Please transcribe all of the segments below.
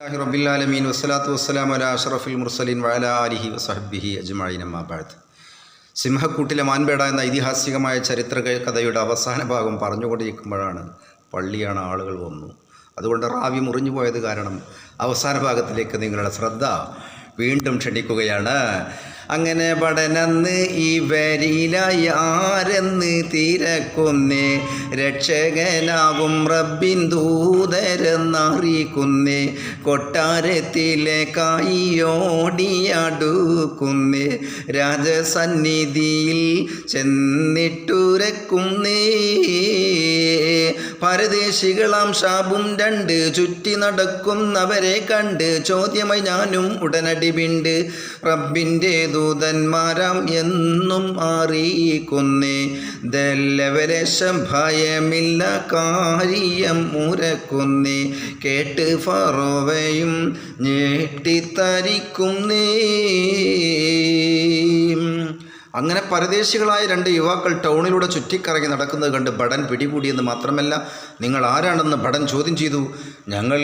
റബ്ബിൽ ആലമീൻ വസ്സലാത്തു വസ്സലാമു അലാ അഷ്റഫിൽ മുർസലീൻ വഅലാ ആലിഹി വസഹ്ബിഹി അജ്മഈൻ അമ്മാ ബഅദ്. സിംഹക്കൂട്ടിലെ മാൻപേട എന്ന ഐതിഹാസികമായ ചരിത്ര കഥയുടെ അവസാന ഭാഗം പറഞ്ഞുകൊണ്ടിരിക്കുമ്പോഴാണ് പള്ളിയാണ് ആളുകൾ വന്നു. അതുകൊണ്ട് റാവി മുറിഞ്ഞു പോയത് കാരണം അവസാന ഭാഗത്തിലേക്ക് നിങ്ങളുടെ ശ്രദ്ധ വീണ്ടും ക്ഷണിക്കുകയാണ്. അങ്ങനെ പഠനന്ന് ഇവരിലായി ആരെന്ന് തിരക്കുന്നേ, രക്ഷകനാകും റബ്ബിൻ ദൂതരെന്നറിയിക്കുന്നേ, കൊട്ടാരത്തിലെ കായിയോടിയടുക്കുന്നേ, രാജസന്നിധിയിൽ ചെന്നിട്ടുരക്കുന്നേ. പരദേശികളാം ഷാബും രണ്ട് ചുറ്റി നടക്കുന്നവരെ കണ്ട് ചോദ്യമായി ഞാനും ഉടനടി വിണ്ട്, റബ്ബിൻ്റെ ദൂതന്മാരാം എന്നും അറിയിക്കുന്നേ, ദല്ലവലേശം ഭയമില്ല കാര്യം ഉരക്കുന്നേ, കേട്ട് ഫറോവയും ഞെട്ടിത്തരിക്കുന്നേ. അങ്ങനെ പരദേശികളായ രണ്ട് യുവാക്കൾ ടൗണിലൂടെ ചുറ്റിക്കറങ്ങി നടക്കുന്നത് കണ്ട് ഭടൻ പിടികൂടിയെന്ന് മാത്രമല്ല, നിങ്ങൾ ആരാണെന്ന് ഭടൻ ചോദ്യം ചെയ്തു. ഞങ്ങൾ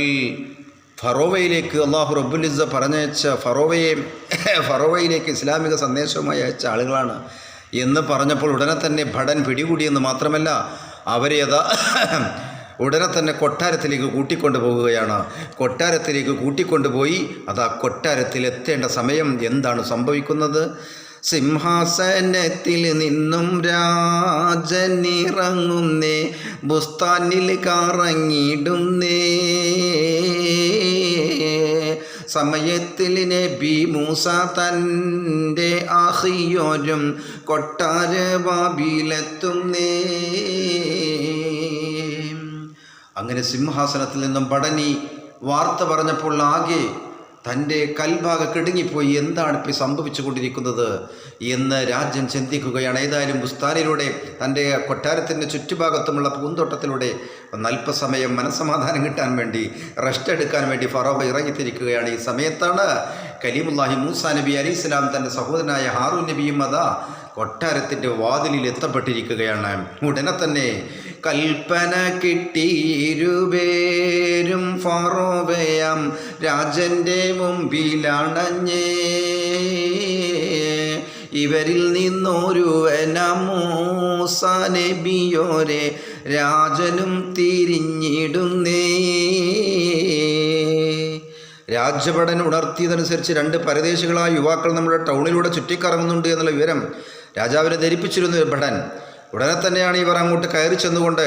ഫറോവയിലേക്ക് അള്ളാഹു റബ്ബുൽ ഇസ്സ പറഞ്ഞയച്ച ഫറോവയിലേക്ക് ഇസ്ലാമിക സന്ദേശവുമായി അയച്ച ആളുകളാണ് എന്ന് പറഞ്ഞപ്പോൾ ഉടനെ തന്നെ ഭടൻ പിടികൂടിയെന്ന് മാത്രമല്ല, അവരെ ഉടനെ തന്നെ കൊട്ടാരത്തിലേക്ക് കൂട്ടിക്കൊണ്ടു പോകുകയാണ്. കൊട്ടാരത്തിലേക്ക് കൂട്ടിക്കൊണ്ടുപോയി അതാ കൊട്ടാരത്തിൽ എത്തേണ്ട സമയം എന്താണ് സംഭവിക്കുന്നത്? സിംഹാസനത്തിൽ നിന്നും രാജനിറങ്ങുന്നേ, ബുസ്താനിൽ കറങ്ങിടുന്നേ. സമയത്തിൽ നബി മൂസ തൻ്റെ അഹിയോരും കൊട്ടാരവാബിലെത്തുന്നേ. അങ്ങനെ സിംഹാസനത്തിൽ നിന്നും ഭടനി വാർത്ത പറഞ്ഞപ്പോൾ ആകെ തൻ്റെ കൽഭാഗം കിടുങ്ങിപ്പോയി. എന്താണ് ഇപ്പോൾ സംഭവിച്ചു കൊണ്ടിരിക്കുന്നത് എന്ന് രാജ്യം ചിന്തിക്കുകയാണ്. ഏതായാലും ബുസ്താനിലൂടെ തൻ്റെ കൊട്ടാരത്തിൻ്റെ ചുറ്റുഭാഗത്തുമുള്ള പൂന്തോട്ടത്തിലൂടെ അല്പസമയം മനസ്സമാധാനം കിട്ടാൻ വേണ്ടി, റെസ്റ്റ് എടുക്കാൻ വേണ്ടി ഫറോവ ഇറങ്ങിത്തിരിക്കുകയാണ്. ഈ സമയത്താണ് കലീമുല്ലാഹി മൂസാ നബി അലൈഹി സ്വലാം തൻ്റെ സഹോദരനായ ഹാറൂൻ നബിയും അതാ കൊട്ടാരത്തിൻ്റെ വാതിലിൽ എത്തപ്പെട്ടിരിക്കുകയാണ്. ഉടനെ തന്നെ കൽപ്പന കിട്ടിയിരുപേരും ഫറോവയാം രാജൻ്റെ മുമ്പിലണഞ്ഞേ, ഇവരിൽ നിന്നൊരുവനാം മൂസാ നബിയോരെ രാജനും തിരിഞ്ഞിടുന്നേ. രാജഭടൻ ഉണർത്തിയതനുസരിച്ച് രണ്ട് പരദേശികളായ യുവാക്കൾ നമ്മുടെ ടൗണിലൂടെ ചുറ്റിക്കറങ്ങുന്നുണ്ട് എന്നുള്ള വിവരം രാജാവിനെ ധരിപ്പിച്ചിരുന്നു ഭടൻ. ഉടനെ തന്നെയാണ് ഇവർ അങ്ങോട്ട് കയറി ചെന്നുകൊണ്ട്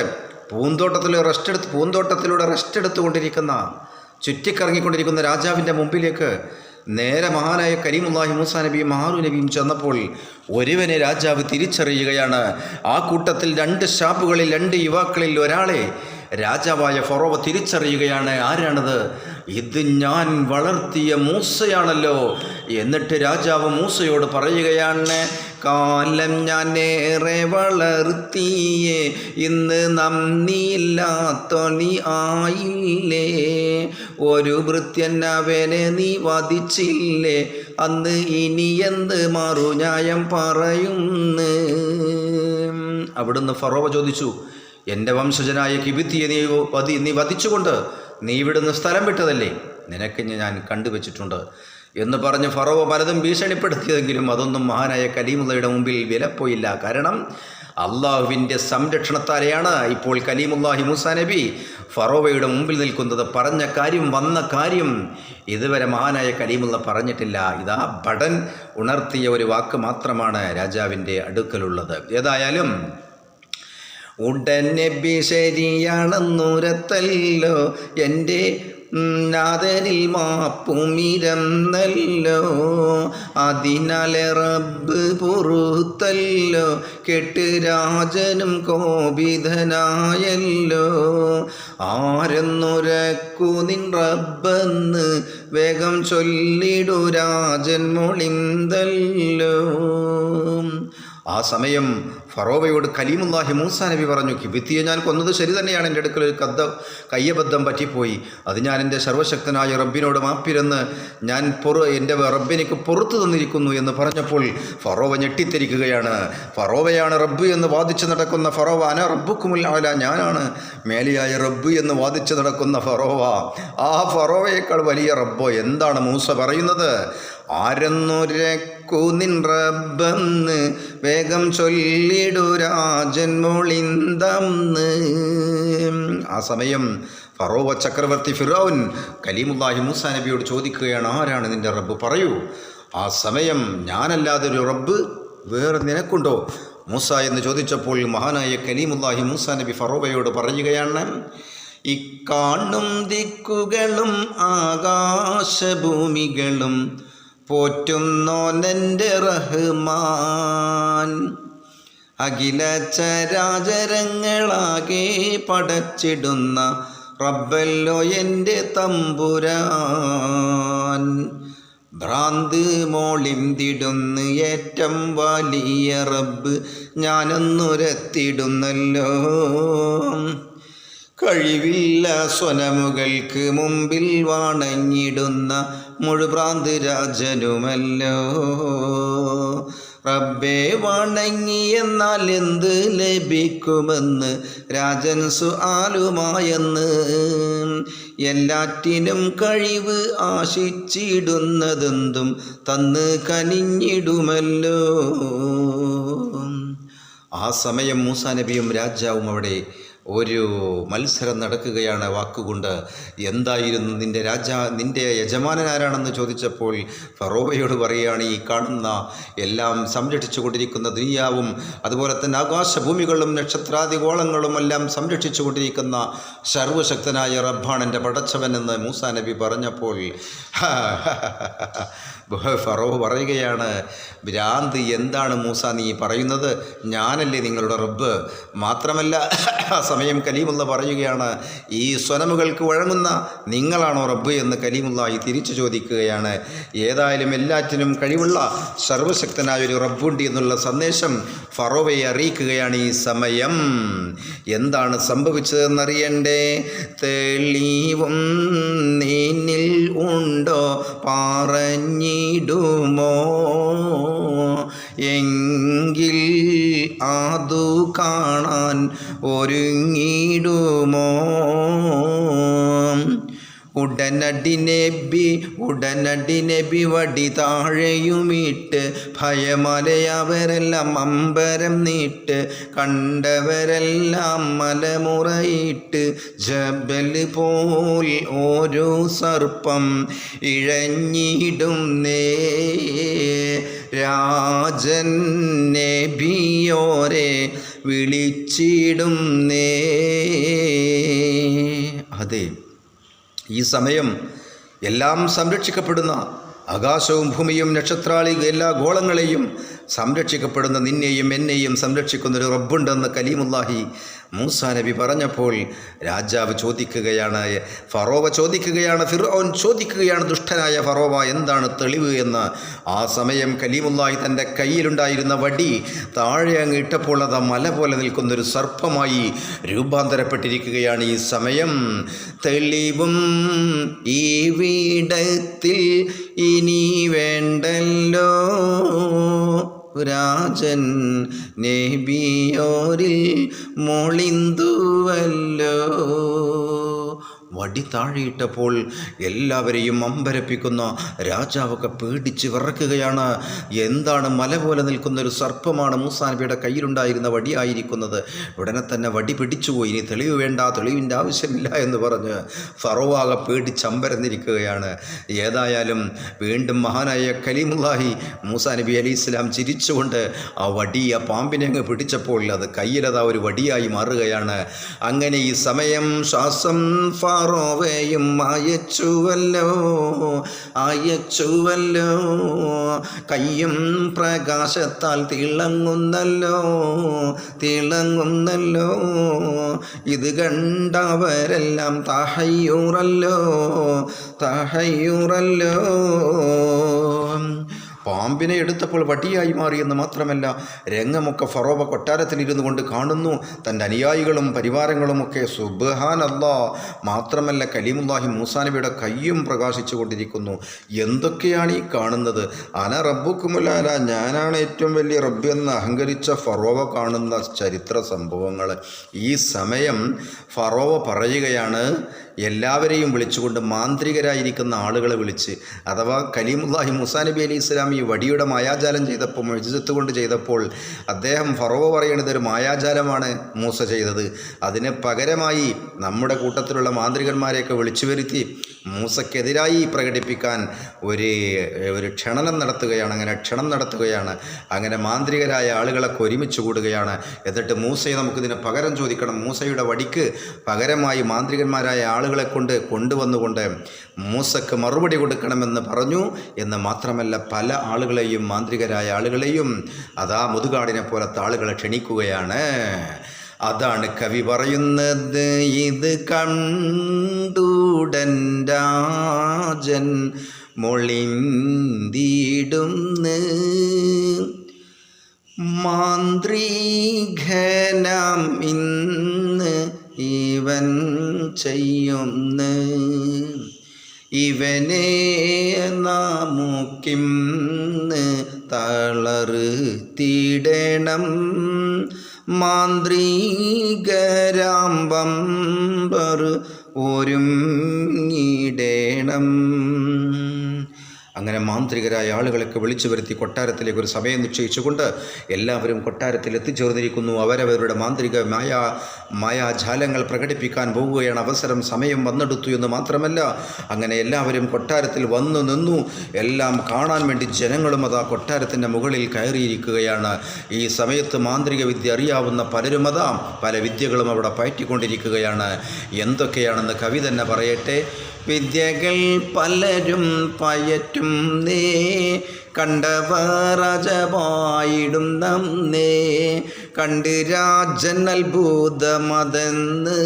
പൂന്തോട്ടത്തിലൂടെ റെസ്റ്റ് എടുത്തുകൊണ്ടിരിക്കുന്ന, ചുറ്റിക്കറങ്ങിക്കൊണ്ടിരിക്കുന്ന രാജാവിൻ്റെ മുമ്പിലേക്ക് നേരെ മഹാനായ കലീമുല്ലാഹി മൂസാ നബിയും ഹാറൂൻ നബിയും ചെന്നപ്പോൾ ഒരുവനെ രാജാവ് തിരിച്ചറിയുകയാണ്. ആ കൂട്ടത്തിൽ രണ്ട് ഷാപ്പുകളിൽ രണ്ട് യുവാക്കളിൽ ഒരാളെ രാജാവായ ഫറോവ തിരിച്ചറിയുകയാണ്. ആരാണത്? ഇത് ഞാൻ വളർത്തിയ മൂസയാണല്ലോ. എന്നിട്ട് രാജാവ് മൂസയോട് പറയുകയാണ്, കാലം ഞാൻ ഏറെ വളർത്തിയേ, ഇന്ന് നന്ദിയില്ലാത്തോനി ആയില്ലേ, ഒരു ഭൃത്യൻ അവനെ നീ വധിച്ചില്ലേ, അന്ന് ഇനി എന്ത് മറുന്യായം പറയുന്നു? അവിടുന്ന് ഫറോവ ചോദിച്ചു, എൻ്റെ വംശജനായ കിബിത്തിയെ നീ വധിച്ചുകൊണ്ട് നീ ഇവിടുന്ന് സ്ഥലം വിട്ടതല്ലേ, നിനക്ക് ഞാൻ കണ്ടുവച്ചിട്ടുണ്ട് എന്ന് പറഞ്ഞ് ഫറോവ പലതും ഭീഷണിപ്പെടുത്തിയതെങ്കിലും അതൊന്നും മഹാനായ കലീമുള്ളയുടെ മുമ്പിൽ വിലപ്പോയില്ല. കാരണം അള്ളാഹുവിൻ്റെ സംരക്ഷണത്താലെയാണ് ഇപ്പോൾ കലീമുല്ലാഹി മൂസാ നബി ഫറോവയുടെ മുമ്പിൽ നിൽക്കുന്നത്. പറഞ്ഞ കാര്യം, വന്ന കാര്യം ഇതുവരെ മഹാനായ കലീമുള്ള പറഞ്ഞിട്ടില്ല. ഇതാ ഭടൻ ഉണർത്തിയ ഒരു വാക്ക് മാത്രമാണ് രാജാവിൻ്റെ അടുക്കലുള്ളത്. ഏതായാലും ഉടൻ നബി ശരിയാണെന്നുരത്തല്ലോ, എൻ്റെ നാഥനിൽ മാപ്പുമിരന്നല്ലോ, അതിനാലെ റബ്ബ് പൊറുത്തല്ലോ, കെട്ട് രാജനും കോപിതനായല്ലോ, ആരെന്നുരക്കു നിൻ റബ്ബെന്ന് വേഗം ചൊല്ലിടു രാജൻ മൊളിന്തല്ലോ. ആ സമയം ഫറോവയോട് കലീമുല്ലാഹി മൂസാ നബി പറഞ്ഞു, കിബിത്തിയെ ഞാൻ കൊന്നത് ശരി തന്നെയാണ്, എൻ്റെ അടുക്കൽ ഒരു കയ്യബദ്ധം പറ്റിപ്പോയി. അത് ഞാൻ എൻ്റെ സർവശക്തനായ റബ്ബിനോട് മാപ്പിരുന്ന് ഞാൻ എൻ്റെ റബ്ബിനിക്ക് പുറത്തു തന്നിരിക്കുന്നു എന്ന് പറഞ്ഞപ്പോൾ ഫറോവ ഞെട്ടിത്തിരിക്കുകയാണ്. ഫറോവയാണ് റബ്ബ് എന്ന് വാദിച്ച് നടക്കുന്ന ഫറോവ. അന റബ്ബുക്കുമുൽ അഅ്ല, ഞാനാണ് മേലെയായ റബ്ബ് എന്ന് വാദിച്ച് നടക്കുന്ന ഫറോവ. ആ ഫറോവയേക്കാൾ വലിയ റബ്ബോ? എന്താണ് മൂസ പറയുന്നത്? ആരെന്നൊരക്കു നിൻ റബ്ബെന്ന് വേഗം ചൊല്ലിടു രാജൻ മൊളിന്തന്ന്. ആ സമയം ഫറോവ ചക്രവർത്തി ഫിറഔൻ കലീമുല്ലാഹി മൂസാ നബിയോട് ചോദിക്കുകയാണ്, ആരാണ് നിൻ്റെ റബ്ബ്, പറയൂ. ആ സമയം ഞാനല്ലാതെ ഒരു റബ്ബ് വേറെ നിനക്കുണ്ടോ മൂസ എന്ന് ചോദിച്ചപ്പോൾ മഹാനായ കലീമുല്ലാഹി മൂസാ നബി ഫറോവയോട് പറയുകയാണ്, ഇക്കാണും ദിക്കുകളും ആകാശഭൂമികളും പോറ്റുന്നോനെൻ്റെ റഹ്മാൻ, അഖില ചരാചരങ്ങളാകെ പടച്ചിടുന്ന റബ്ബല്ലോ എൻ്റെ തമ്പുരാൻ. ഭ്രാന്ത് മോളിന്തിടുന്ന് ഏറ്റം വലിയ റബ്ബ് ഞാനൊന്നുരത്തിടുന്നല്ലോ. കഴിവില്ല സ്വനമുകൾക്ക് മുമ്പിൽ വണങ്ങിടുന്ന മുഴുഭ്രാന്ത് രാജനുമല്ലോ. റബ്ബേ വണങ്ങി എന്നാൽ എന്ത് ലഭിക്കുമെന്ന് രാജൻ സുആലുമായെന്ന്. എല്ലാറ്റിനും കഴിവ് ആശിച്ചിടുന്നതെന്തും തന്ന് കനിഞ്ഞിടുമല്ലോ. ആ സമയം മൂസാ നബിയും രാജാവും അവിടെ ഒരു മത്സരം നടക്കുകയാണ് വാക്കുകൊണ്ട്. എന്തായിരുന്നു നിൻ്റെ യജമാനൻ ആരാണെന്ന് ചോദിച്ചപ്പോൾ ഫറോവയോട് പറയുകയാണ്, ഈ കാണുന്ന എല്ലാം സംരക്ഷിച്ചു കൊണ്ടിരിക്കുന്ന ദുനിയാവും അതുപോലെ തന്നെ ആകാശഭൂമികളും നക്ഷത്രാദിഗോളങ്ങളും എല്ലാം സംരക്ഷിച്ചു കൊണ്ടിരിക്കുന്ന സർവശക്തനായ റബ്ബാണ് എൻ്റെ പടച്ചവനെന്ന് മൂസാ നബി പറഞ്ഞപ്പോൾ ഫറോവ പറയുകയാണ്, ഭ്രാന്ത് എന്താണ് മൂസ നീ പറയുന്നത്? ഞാനല്ലേ നിങ്ങളുടെ റബ്ബ്? മാത്രമല്ല സമയം കലീമുള്ള പറയുകയാണ്, ഈ സ്വനമുകൾക്ക് വഴങ്ങുന്ന നിങ്ങളാണോ റബ്ബ് എന്ന് കലീമുള്ളായി തിരിച്ചു ചോദിക്കുകയാണ്. ഏതായാലും എല്ലാറ്റിനും കഴിവുള്ള സർവശക്തനായൊരു റബ്ബുണ്ട് എന്നുള്ള സന്ദേശം ഫറോവയെ അറിയിക്കുകയാണ്. ഈ സമയം എന്താണ് സംഭവിച്ചതെന്നറിയണ്ടേ? തെളിവും നിന്നിൽ ഉണ്ടോ പറഞ്ഞിടുമോ എങ്കിൽ അതു കാണാൻ ഒരുങ്ങിടുമോ? ഉടനടി നബി വടി താഴെയുമിട്ട് ഭയമലയവരെല്ലാം അമ്പരം നീട്ട് കണ്ടവരെല്ലാം മലമുറയിട്ട് ജബൽ പോൽ ഓരോ സർപ്പം ഇഴഞ്ഞിടും രാജൻ നബിയോരെ വിളിച്ചിടും അതെ, ഈ സമയം എല്ലാം സംരക്ഷിക്കപ്പെടുന്ന ആകാശവും ഭൂമിയും നക്ഷത്രാളി എല്ലാ ഗോളങ്ങളെയും സംരക്ഷിക്കപ്പെടുന്ന നിന്നെയും എന്നെയും സംരക്ഷിക്കുന്നൊരു റബ്ബുണ്ടെന്ന് കലീമുല്ലാഹി മൂസാ നബി പറഞ്ഞപ്പോൾ രാജാവ് ചോദിക്കുകയാണ്, ഫറോവ ചോദിക്കുകയാണ്, ഫിർഔൻ ചോദിക്കുകയാണ്, ദുഷ്ടനായ ഫറോവ എന്താണ് തെളിവ് എന്ന്. ആ സമയം കലീമുല്ലാഹി തൻ്റെ കയ്യിലുണ്ടായിരുന്ന വടി താഴെ അങ്ങ് ഇട്ടപ്പോൾ അത് മല പോലെ നിൽക്കുന്നൊരു സർപ്പമായി രൂപാന്തരപ്പെട്ടിരിക്കുകയാണ്. ഈ സമയം തെളിവും ഈ വീടത്തിൽ ഇനി വേണ്ടല്ലോ, രാജൻ നബിയോരിൽ മൊളിന്തുവല്ലോ. വടി താഴെയിട്ടപ്പോൾ എല്ലാവരെയും അമ്പരപ്പിക്കുന്ന രാജാവൊക്കെ പേടിച്ച് വിറക്കുകയാണ്. എന്താണ് മല പോലെ നിൽക്കുന്നൊരു സർപ്പമാണ് മൂസാ നബിയുടെ കയ്യിലുണ്ടായിരുന്ന വടിയായിരിക്കുന്നത്. ഉടനെ തന്നെ വടി പിടിച്ചുപോയി. ഇനി തെളിവ് വേണ്ട, തെളിവിൻ്റെ ആവശ്യമില്ല എന്ന് പറഞ്ഞ് ഫറോവ പേടിച്ചമ്പരന്നിരിക്കുകയാണ്. ഏതായാലും വീണ്ടും മഹാനായ കലീമുല്ലാഹി മൂസാ നബി അലൈഹി ഇസ്ലാം ചിരിച്ചുകൊണ്ട് ആ പാമ്പിനെ അങ്ങ് പിടിച്ചപ്പോൾ അത് കയ്യിലതാ ഒരു വടിയായി മാറുകയാണ്. അങ്ങനെ ഈ സമയം ശ്വാസം ഫറോവയും അയച്ചുവല്ലോ, കയ്യും പ്രകാശത്താൽ തിളങ്ങുന്നല്ലോ. ഇത് കണ്ടവരെല്ലാം തഹയ്യുറല്ലോ. പാമ്പിനെ എടുത്തപ്പോൾ വടിയായി മാറിയെന്ന് മാത്രമല്ല, രംഗമൊക്കെ ഫറോവ കൊട്ടാരത്തിലിരുന്നു കൊണ്ട് കാണുന്നു. തൻ്റെ അനുയായികളും പരിവാരങ്ങളുമൊക്കെ സുബ്ഹാനല്ലാ. മാത്രമല്ല കലീമുല്ലാഹി മൂസാ നബിയുടെ കയ്യും പ്രകാശിച്ചു കൊണ്ടിരിക്കുന്നു. എന്തൊക്കെയാണ് ഈ കാണുന്നത്? അന റബ്ബുക്കുമുൽ അഅ്ല, ഞാനാണ് ഏറ്റവും വലിയ റബ്ബ് എന്ന് അഹങ്കരിച്ച ഫറോവ കാണുന്ന ചരിത്ര സംഭവങ്ങൾ. ഈ സമയം ഫറോവ പറയുകയാണ്, എല്ലാവരെയും വിളിച്ചുകൊണ്ട് മാന്ത്രികരായിരിക്കുന്ന ആളുകളെ വിളിച്ച്, അഥവാ കലീമുല്ലാഹി മൂസാ നബി അലൈഹി ഇസ്ലാം ഈ വടിയുടെ മായാജാലം ചെയ്തപ്പോൾ, മുഅ്ജിസത്ത് കൊണ്ട് ചെയ്തപ്പോൾ അദ്ദേഹം ഫറോവ പറയുന്നത് ഒരു മായാജാലമാണ് മൂസ ചെയ്തത്. അതിന് പകരമായി നമ്മുടെ കൂട്ടത്തിലുള്ള മാന്ത്രികന്മാരെയൊക്കെ വിളിച്ചു വരുത്തി മൂസയ്ക്കെതിരായി പ്രകടിപ്പിക്കാൻ ഒരു ക്ഷണനം നടത്തുകയാണ്. അങ്ങനെ ക്ഷണം നടത്തുകയാണ്. അങ്ങനെ മാന്ത്രികരായ ആളുകളൊക്കെ ഒരുമിച്ച് കൂടുകയാണ്. എന്നിട്ട് മൂസയെ നമുക്കിതിന് പകരം ചോദിക്കണം. മൂസയുടെ വടിക്ക് പകരമായി മാന്ത്രികന്മാരായ ആളുകളെ കൊണ്ടുവന്നുകൊണ്ട് മൂസക്ക് മറുപടി കൊടുക്കണമെന്ന് പറഞ്ഞു. എന്ന് മാത്രമല്ല പല ആളുകളെയും, മാന്ത്രികരായ ആളുകളെയും അതാ മുതുകാടിനെ പോലത്തെ ആളുകളെ ക്ഷണിക്കുകയാണ്. അതാണ് കവി പറയുന്നത്, ഇത് കണ്ടുടൻ രാജൻ മൊളിന്തിടുന്ന് മാന്ത്രികനാം ഇന്ന് ഇവൻ ചെയ്യുന്ന് ഇവനെ നമുക്കിന്ന് തളർത്തിടണം മാന്ത്രികരാമ്പമ്പർ ഒരുങ്ങിടണം. അങ്ങനെ മാന്ത്രികരായ ആളുകളൊക്കെ വിളിച്ചു വരുത്തി കൊട്ടാരത്തിലേക്ക് ഒരു സമയം നിശ്ചയിച്ചുകൊണ്ട് എല്ലാവരും കൊട്ടാരത്തിൽ എത്തിച്ചേർന്നിരിക്കുന്നു. അവരവരുടെ മാന്ത്രിക മായാജാലങ്ങൾ പ്രകടിപ്പിക്കാൻ പോവുകയാണ്. അവസരം സമയം വന്നെടുത്തു എന്ന് മാത്രമല്ല, അങ്ങനെ എല്ലാവരും കൊട്ടാരത്തിൽ വന്നു നിന്നു. എല്ലാം കാണാൻ വേണ്ടി ജനങ്ങളും അതാ കൊട്ടാരത്തിൻ്റെ മുകളിൽ കയറിയിരിക്കുകയാണ്. ഈ സമയത്ത് മാന്ത്രിക വിദ്യ അറിയാവുന്ന പലരും അതാ പല വിദ്യകളും അവിടെ പയറ്റിക്കൊണ്ടിരിക്കുകയാണ്. എന്തൊക്കെയാണെന്ന് കവി തന്നെ പറയട്ടെ. വിദ്യകൾ പലരും പയറ്റും നേ കണ്ടവർ അജപായിടും നന്നേ കണ്ട് രാജൻ അത്ഭുതമതെന്ന്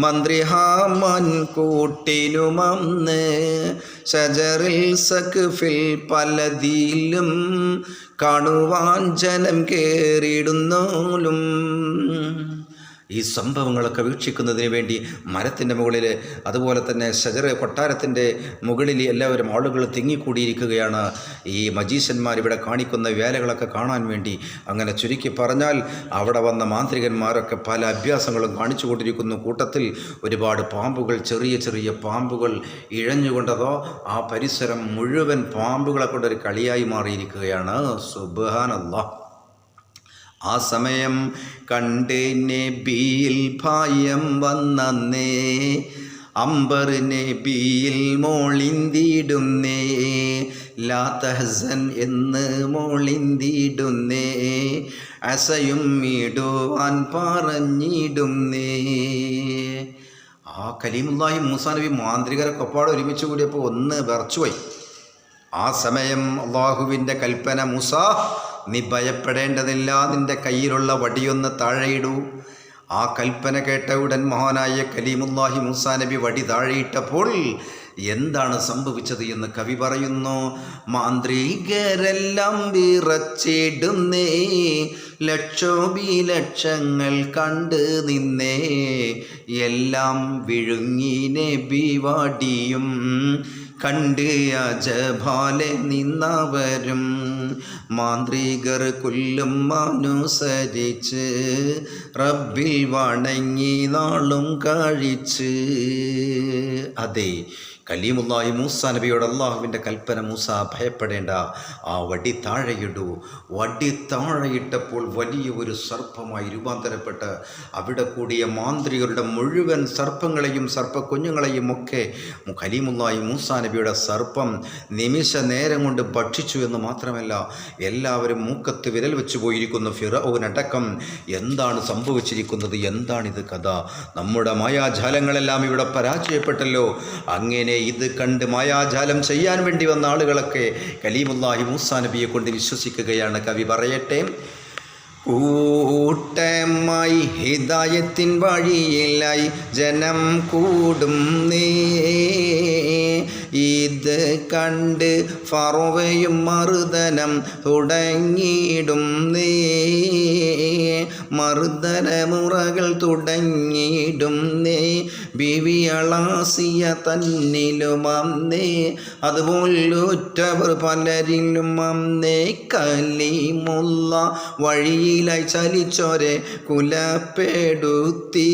മന്ത്രിഹാമൻ കൂട്ടിനുമന്ന് ഷജറിൽ സഖ്ഫിൽ പലതിലും കാണുവാൻ ജനം കേറിയിടുന്നോലും. ഈ സംഭവങ്ങളൊക്കെ വീക്ഷിക്കുന്നതിന് വേണ്ടി മരത്തിൻ്റെ മുകളിൽ, അതുപോലെ തന്നെ ഷജർ കൊട്ടാരത്തിൻ്റെ മുകളിൽ എല്ലാവരും ആളുകൾ തിങ്ങിക്കൂടിയിരിക്കുകയാണ്. ഈ മജീഷ്യന്മാർ ഇവിടെ കാണിക്കുന്ന വേലകളൊക്കെ കാണാൻ വേണ്ടി. അങ്ങനെ ചുരുക്കി പറഞ്ഞാൽ അവിടെ വന്ന മാന്ത്രികന്മാരൊക്കെ പല അഭ്യാസങ്ങളും കാണിച്ചു കൊണ്ടിരിക്കുന്നു. കൂട്ടത്തിൽ ഒരുപാട് പാമ്പുകൾ, ചെറിയ ചെറിയ പാമ്പുകൾ ഇഴഞ്ഞുകൊണ്ടതോ ആ പരിസരം മുഴുവൻ പാമ്പുകളെ കൊണ്ടൊരു കളിയായി മാറിയിരിക്കുകയാണ്. സുബ്ഹാനല്ലാഹ്. ആ സമയം കണ്ട് നബിയിൽ ഭയം വന്നേ അംബർ നബിയിൽ മോളിന്തിടുന്നേ ലാ തഹ്സൻ എന്ന് മോളിന്തിടുന്നേ അസയും ഇടുവാൻ പറഞ്ഞിടുന്നേ. ആ കലീമുല്ലാഹി മൂസാ നബി മാന്ത്രികരൊക്കെ ഒപ്പാടെ ഒരുമിച്ച് കൂടിയപ്പോൾ ഒന്ന് വിറച്ചുപോയി. ആ സമയം അള്ളാഹുവിൻ്റെ കൽപ്പന, മൂസാ നീ ഭയപ്പെടേണ്ടതില്ല, നിൻ്റെ കയ്യിലുള്ള വടിയൊന്ന് താഴെയിടൂ. ആ കൽപ്പന കേട്ട ഉടൻ മഹാനായ കലീമുല്ലാഹി മൂസാ നബി വടി താഴെയിട്ടപ്പോൾ എന്താണ് സംഭവിച്ചത് എന്ന് കവി പറയുന്നു. മാന്ത്രികരെല്ലാം വിറച്ചിടുന്നേ ലക്ഷോപിലക്ഷങ്ങൾ കണ്ട് നിന്നേ എല്ലാം വിഴുങ്ങി നബി വടിയും കണ്ട് അജഭാലെ നിന്നവരും മാന്ത്രികർ കൊല്ലും അനുസരിച്ച് റബ്ബിൽ വണങ്ങി നാളും കഴിച്ച്. അതെ, കലീമുല്ലാഹി മൂസാ നബിയോട് അള്ളാഹുവിൻ്റെ കൽപ്പന, മൂസ ഭയപ്പെടേണ്ട, ആ വടി താഴെയിടൂ. വടി താഴെയിട്ടപ്പോൾ വലിയ ഒരു സർപ്പമായി രൂപാന്തരപ്പെട്ട് അവിടെ കൂടിയ മാന്ത്രികരുടെ മുഴുവൻ സർപ്പങ്ങളെയും സർപ്പക്കുഞ്ഞുങ്ങളെയും ഒക്കെ കലീമുല്ലാഹി മൂസാ നബിയുടെ സർപ്പം നിമിഷ നേരം കൊണ്ട് ഭക്ഷിച്ചു എന്ന് മാത്രമല്ല, എല്ലാവരും മൂക്കത്ത് വിരൽ വെച്ച് പോയിരിക്കുന്നു. ഫിറഔനടക്കം എന്താണ് സംഭവിച്ചിരിക്കുന്നത്? എന്താണിത് കഥ? നമ്മുടെ മായാജാലങ്ങളെല്ലാം ഇവിടെ പരാജയപ്പെട്ടല്ലോ. അങ്ങനെ ഇത് കണ്ട് മായാജാലം ചെയ്യാൻ വേണ്ടി വന്ന ആളുകളൊക്കെ കലീമുല്ലാഹി മൂസാ നബിയെ കൊണ്ട് വിശ്വസിക്കുകയാണ്. കവി പറയട്ടെ. കൂട്ടമായി ഹിദായത്തിൻ വഴിയിലായി ജനം കൂടും നേ ഇത് കണ്ട് ഫറോവയും മർദ്ദനം തുടങ്ങിയിടും മർദ്ദനമുറകൾ തുടങ്ങിയിടും ബീവി അളാസിയ തന്നിലും അതുപോലുറ്റവർ പലരിലും കലീമുള്ള വഴിയിലായി ചലിച്ചോരെ കുലപ്പെടുത്തി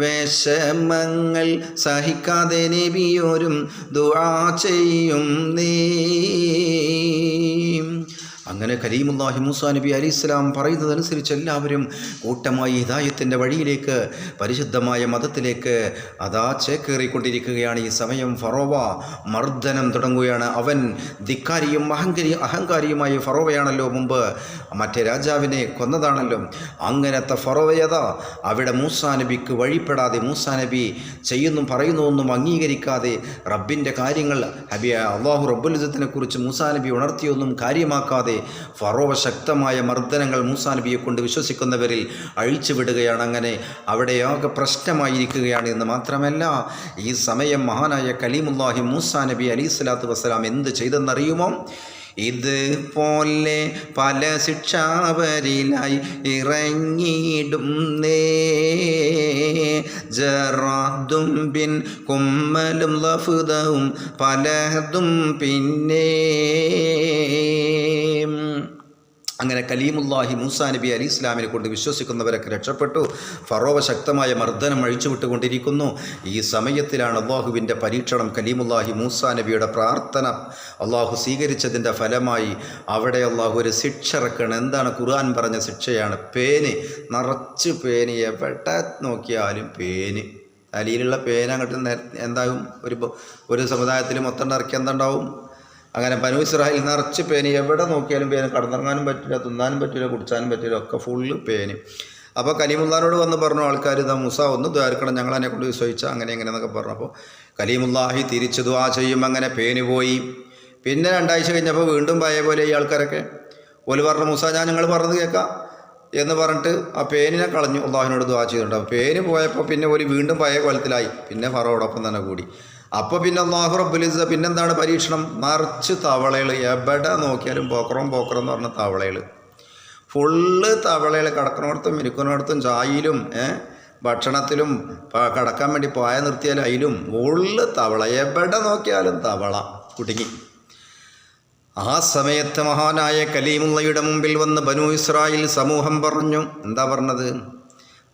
വിഷമങ്ങൾ സഹിക്കാതെ നബിയോരും ദുആ ചെയ്യും അങ്ങനെ കലീമുല്ലാഹി മൂസാ നബി അലൈഹിസ്സലാം പറയുന്നതനുസരിച്ച് എല്ലാവരും കൂട്ടമായി ഹിദായത്തിൻ്റെ വഴിയിലേക്ക് പരിശുദ്ധമായ മതത്തിലേക്ക് അതാ ചേക്കേറിക്കൊണ്ടിരിക്കുകയാണ്. ഈ സമയം ഫറോവ മർദ്ദനം തുടങ്ങുകയാണ്. അവൻ ധിക്കാരിയും അഹങ്കാരിയുമായ ഫറോവയാണല്ലോ, മുമ്പ് മറ്റേ രാജാവിനെ കൊന്നതാണല്ലോ. അങ്ങനത്തെ ഫറോവയത അവിടെ മൂസാ നബിക്ക് വഴിപ്പെടാതെ, മൂസാ നബി പറയുന്നതൊന്നും അംഗീകരിക്കാതെ, റബ്ബിൻ്റെ കാര്യങ്ങൾ അള്ളാഹു റബ്ബുൽ ഇസ്സത്തിനെ കുറിച്ച് മൂസാ നബി ഉണർത്തിയൊന്നും കാര്യമാക്കാതെ ഫറോവ ശക്തമായ മർദ്ദനങ്ങൾ മൂസാ നബിയെ കൊണ്ട് വിശ്വസിക്കുന്നവരിൽ അഴിച്ചുവിടുകയാണ്. അങ്ങനെ അവിടെയാകെ പ്രശ്നമായിരിക്കുകയാണ്. എന്ന് മാത്രമല്ല, ഈ സമയം മഹാനായ കലീമുല്ലാഹി മൂസാ നബി അലൈഹിസ്സലാത്തു വസ്സലാം എന്ത് ചെയ്തെന്നറിയുമോ? ഇതുപോലെ പല ശിക്ഷാവരിലായി ഇറങ്ങിയിടും ജറാദും ബിൻ കുമ്മലും ലഫ്ദവും പലതും പിന്നെ. അങ്ങനെ കലീമുല്ലാഹി മൂസാ നബി അലി ഇസ്ലാമിനെ കൊണ്ട് വിശ്വസിക്കുന്നവരൊക്കെ രക്ഷപ്പെട്ടു. ഫറോവ ശക്തമായ മർദ്ദനം അഴിച്ചുവിട്ടുകൊണ്ടിരിക്കുന്നു. ഈ സമയത്തിലാണ് അള്ളാഹുവിൻ്റെ പരീക്ഷണം. കലീമുല്ലാഹി മൂസാ നബിയുടെ പ്രാർത്ഥന അള്ളാഹു സ്വീകരിച്ചതിൻ്റെ ഫലമായി അവിടെ അള്ളാഹു ഒരു ശിക്ഷ ഇറക്കണം. എന്താണ്? ഖുർആൻ പറഞ്ഞ ശിക്ഷയാണ്. പേന്, നിറച്ച് പേന്, എവിടെ നോക്കിയാലും പേന്. തലയിലുള്ള പേന അങ്ങോട്ട് എന്താകും? ഒരു സമുദായത്തിൽ മൊത്തം ഇറക്കി എന്തുണ്ടാവും? അങ്ങനെ ബനൂ ഇസ്രായേൽ നിറച്ച് പേന്, എവിടെ നോക്കിയാലും പേന്. കടന്നിറങ്ങാനും പറ്റില്ല, തിന്നാനും പറ്റില്ല, കുടിച്ചാനും പറ്റില്ല, ഒക്കെ ഫുള്ള് പേന്. അപ്പോൾ കലീമുല്ലാഹിനോട് വന്ന് പറഞ്ഞു ആൾക്കാർ, ഇതാ മൂസ ഒന്ന് ദ്വാരക്കണം, ഞങ്ങളതിനെ കൊണ്ട് വിശ്വസിച്ചാൽ അങ്ങനെ എന്നൊക്കെ പറഞ്ഞു. അപ്പോൾ കലീമുല്ലാഹി തിരിച്ച് ദുആ ചെയ്യും. അങ്ങനെ പേന് പോയി. പിന്നെ 2 ആഴ്ച കഴിഞ്ഞപ്പോൾ വീണ്ടും പഴയ പോലെ ഈ ആൾക്കാരൊക്കെ ഓല് പറഞ്ഞു, മൂസ ഞങ്ങൾ പറഞ്ഞത് കേൾക്കാം എന്ന് പറഞ്ഞിട്ട് ആ പേനിനെ കളഞ്ഞു. അള്ളാഹിനോട് ദുആ ചെയ്തിട്ടുണ്ട്. അപ്പോൾ പേന് പോയപ്പോൾ പിന്നെ ഓല് വീണ്ടും പഴയ കോലത്തിലായി. പിന്നെ ഫറോടൊപ്പം തന്നെ കൂടി. അപ്പോൾ പിന്നെ അല്ലാഹു റബ്ബുൽ ഇസ്സ പിന്നെന്താണ് പരീക്ഷണം? നിറച്ച് തവളകൾ, എവിടെ നോക്കിയാലും പോക്കറം എന്ന് പറഞ്ഞ തവളകൾ, ഫുള്ള് തവളകൾ. കിടക്കണോടത്തും ഇരിക്കുന്നിടത്തും ചായയിലും ഭക്ഷണത്തിലും കിടക്കാൻ വേണ്ടി പായ നിർത്തിയാലും അതിലും ഫുള്ള് തവള, എവിടെ നോക്കിയാലും തവള കുടുങ്ങി. ആ സമയത്ത് മഹാനായ കലീമുള്ളയുടെ മുമ്പിൽ വന്ന് ബനൂ ഇസ്രായേൽ സമൂഹം പറഞ്ഞു. എന്താ പറഞ്ഞത്?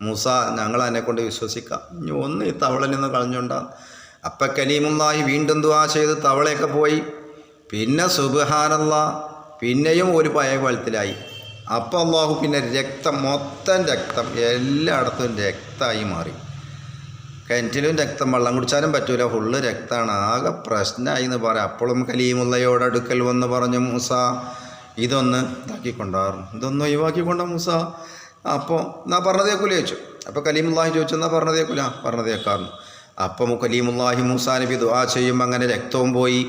മൂസ ഞങ്ങൾ അതിനെ കൊണ്ട് വിശ്വസിക്കാം, ഇനി ഒന്ന് ഈ തവളയിൽ നിന്ന് കളഞ്ഞുകൊണ്ടാ. അപ്പം കലീമുല്ലാഹി വീണ്ടും ദുആ ചെയ്ത് തവളയൊക്കെ പോയി. പിന്നെ സുബ്ഹാനല്ലാഹ്, പിന്നെയും ഒരു പഴയ കോലത്തിലായി. അപ്പം അള്ളാഹു പിന്നെ രക്തം, മൊത്തം രക്തം, എല്ലായിടത്തും രക്തമായി മാറി. കിണറ്റിലും രക്തം, വെള്ളം കുടിച്ചാലും പറ്റൂല, ഫുള്ള് രക്തമാണ്. ആകെ പ്രശ്നമായി എന്ന് പറയാം. അപ്പോഴും കലീമുള്ളയോട് അടുക്കൽ വന്ന് പറഞ്ഞു, മൂസ ഇതൊന്ന് ഇതാക്കിക്കൊണ്ടായിരുന്നു, ഇതൊന്നും ഒഴിവാക്കിക്കൊണ്ട മൂസ. അപ്പോൾ എന്നാ പറഞ്ഞതേക്കൂല ചോദിച്ചു. അപ്പോൾ കലീമുല്ലാഹി ചോദിച്ചു, എന്നാ പറഞ്ഞതേക്കൂല? പറഞ്ഞതേക്കാറുണ്ട്. അപ്പം കലീമുല്ലാഹി മൂസാ നബി ദുആ ചെയ്യും. അങ്ങനെ രക്തവും പോയി.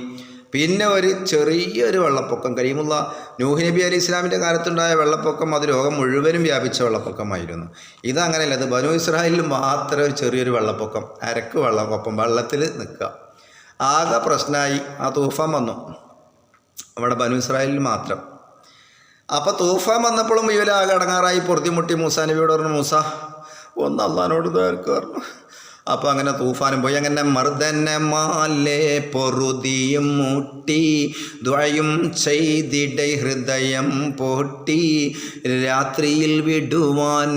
പിന്നെ ഒരു ചെറിയൊരു വെള്ളപ്പൊക്കം, കലീമുള്ള നൂഹ് നബി അലി ഇസ്ലാമിൻ്റെ കാലത്തുണ്ടായ വെള്ളപ്പൊക്കം അത് ലോകം മുഴുവനും വ്യാപിച്ച വെള്ളപ്പൊക്കമായിരുന്നു. ഇതങ്ങനെയല്ല, ഇത് ബനൂ ഇസ്രായേലിൽ മാത്രം ഒരു ചെറിയൊരു വെള്ളപ്പൊക്കം, അരക്ക് വെള്ളപ്പൊക്കം, വെള്ളത്തിൽ നിൽക്കുക. ആകെ പ്രശ്നമായി. ആ തൂഫാൻ വന്നു അവിടെ ബനൂ ഇസ്രായേലിൽ മാത്രം. അപ്പോൾ തൂഫാൻ വന്നപ്പോഴും ഇവരാകെ അടങ്ങാറായി പൊറുതിമുട്ടി മൂസാ നബിയോട് പറഞ്ഞു, മൂസ ഒന്ന് അള്ളാഹിനോട് ദ്വാരക്ക് പറഞ്ഞു. അപ്പോൾ അങ്ങനെ തൂഫാനും പോയി. അങ്ങനെ മർദ്ദനമാലെ പൊറുതിയും മുട്ടി ദ്വയും ചെയ്തിട ഹൃദയം പൊട്ടി രാത്രിയിൽ വിടുവാൻ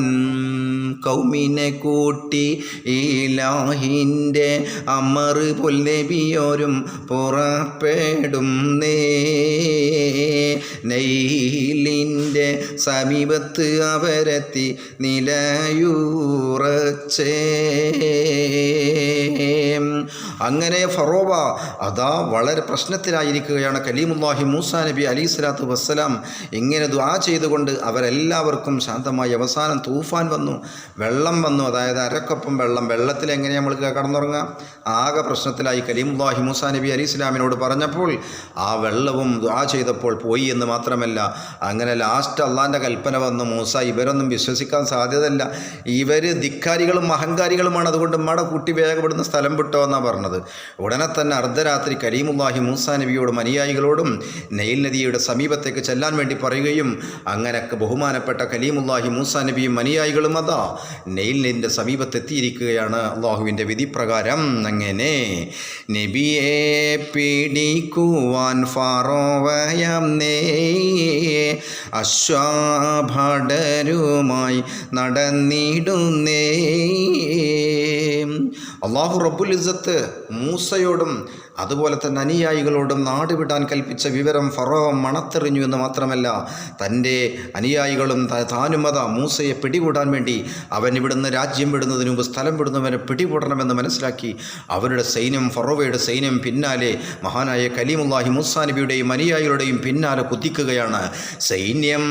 കൗമിനെ കൂട്ടി ഇലാഹിൻ്റെ അമർ പുൽനബിയോരും പുറപ്പെടും നെയ്ലിൻ്റെ സമീപത്ത് അവരെത്തി നിലയൂറച്ചേ. അങ്ങനെ ഫറോവ അതാ വളരെ പ്രശ്നത്തിലായിരിക്കുകയാണ്. കലീമുല്ലാഹി മൂസാ നബി അലൈഹി സ്വലാത്തു വസ്സലാം ഇങ്ങനെ ദുആ ചെയ്തുകൊണ്ട് അവരെല്ലാവർക്കും ശാന്തമായി. അവസാനം തൂഫാൻ വന്നു, വെള്ളം വന്നു, അതായത് അരക്കൊപ്പം വെള്ളം. വെള്ളത്തിൽ എങ്ങനെ നമ്മൾ കടന്നുറങ്ങാം? ആകെ പ്രശ്നത്തിലായി. കലീമുല്ലാഹി മൂസാ നബി അലൈഹി സ്വലാമിനോട് പറഞ്ഞപ്പോൾ ആ വെള്ളവും ദുആ ചെയ്തപ്പോൾ പോയി. എന്ന് മാത്രമല്ല, അങ്ങനെ ലാസ്റ്റ് അള്ളാൻ്റെ കൽപ്പന വന്നു, മൂസ ഇവരൊന്നും വിശ്വസിക്കാൻ സാധ്യതയില്ല, ഇവർ ധിക്കാരികളും അഹങ്കാരികളുമാണ്, അതുകൊണ്ട് മട കൂട്ടി വേഗപ്പെടുന്ന സ്ഥലം വിട്ടോ എന്നാണ് പറഞ്ഞത്. പറഞ്ഞത്. ഉടനെ തന്നെ അർദ്ധരാത്രി കലീമുല്ലാഹി മൂസാ നബിയോടും അനുയായികളോടും നൈൽ നദിയുടെ സമീപത്തേക്ക് ചെല്ലാൻ വേണ്ടി പറയുകയും അങ്ങനെ ബഹുമാനപ്പെട്ട കലീമുല്ലാഹി മൂസാ നബിയും അനുയായികളും അതാ നൈൽ നദിയുടെ സമീപത്തെത്തിയിരിക്കുകയാണ്. അള്ളാഹുവിൻ്റെ വിധിപ്രകാരം അങ്ങനെ നബിയെ പിടിക്കുവാൻ ഫറോവയം അശ്വാഭടരുമായി നടന്നിടുന്നേ. അള്ളാഹു റബ്ബുൽ ഇസ്സത്ത് മൂസയോടും അതുപോലെ തന്നെ അനുയായികളോടും നാടുവിടാൻ കൽപ്പിച്ച വിവരം ഫറോവ മണത്തെറിഞ്ഞു എന്ന് മാത്രമല്ല, തൻ്റെ അനുയായികളും താനുമത മൂസയെ പിടികൂടാൻ വേണ്ടി അവൻ ഇവിടുന്ന് രാജ്യം വിടുന്നതിന് മുമ്പ് സ്ഥലം വിടുന്നവനെ പിടികൂടണമെന്ന് മനസ്സിലാക്കി അവരുടെ സൈന്യം, ഫറോവയുടെ സൈന്യം പിന്നാലെ മഹാനായ കലീമുല്ലാഹി മൂസാ നബിയുടെയും അനുയായികളുടെയും പിന്നാലെ കുതിക്കുകയാണ്. സൈന്യം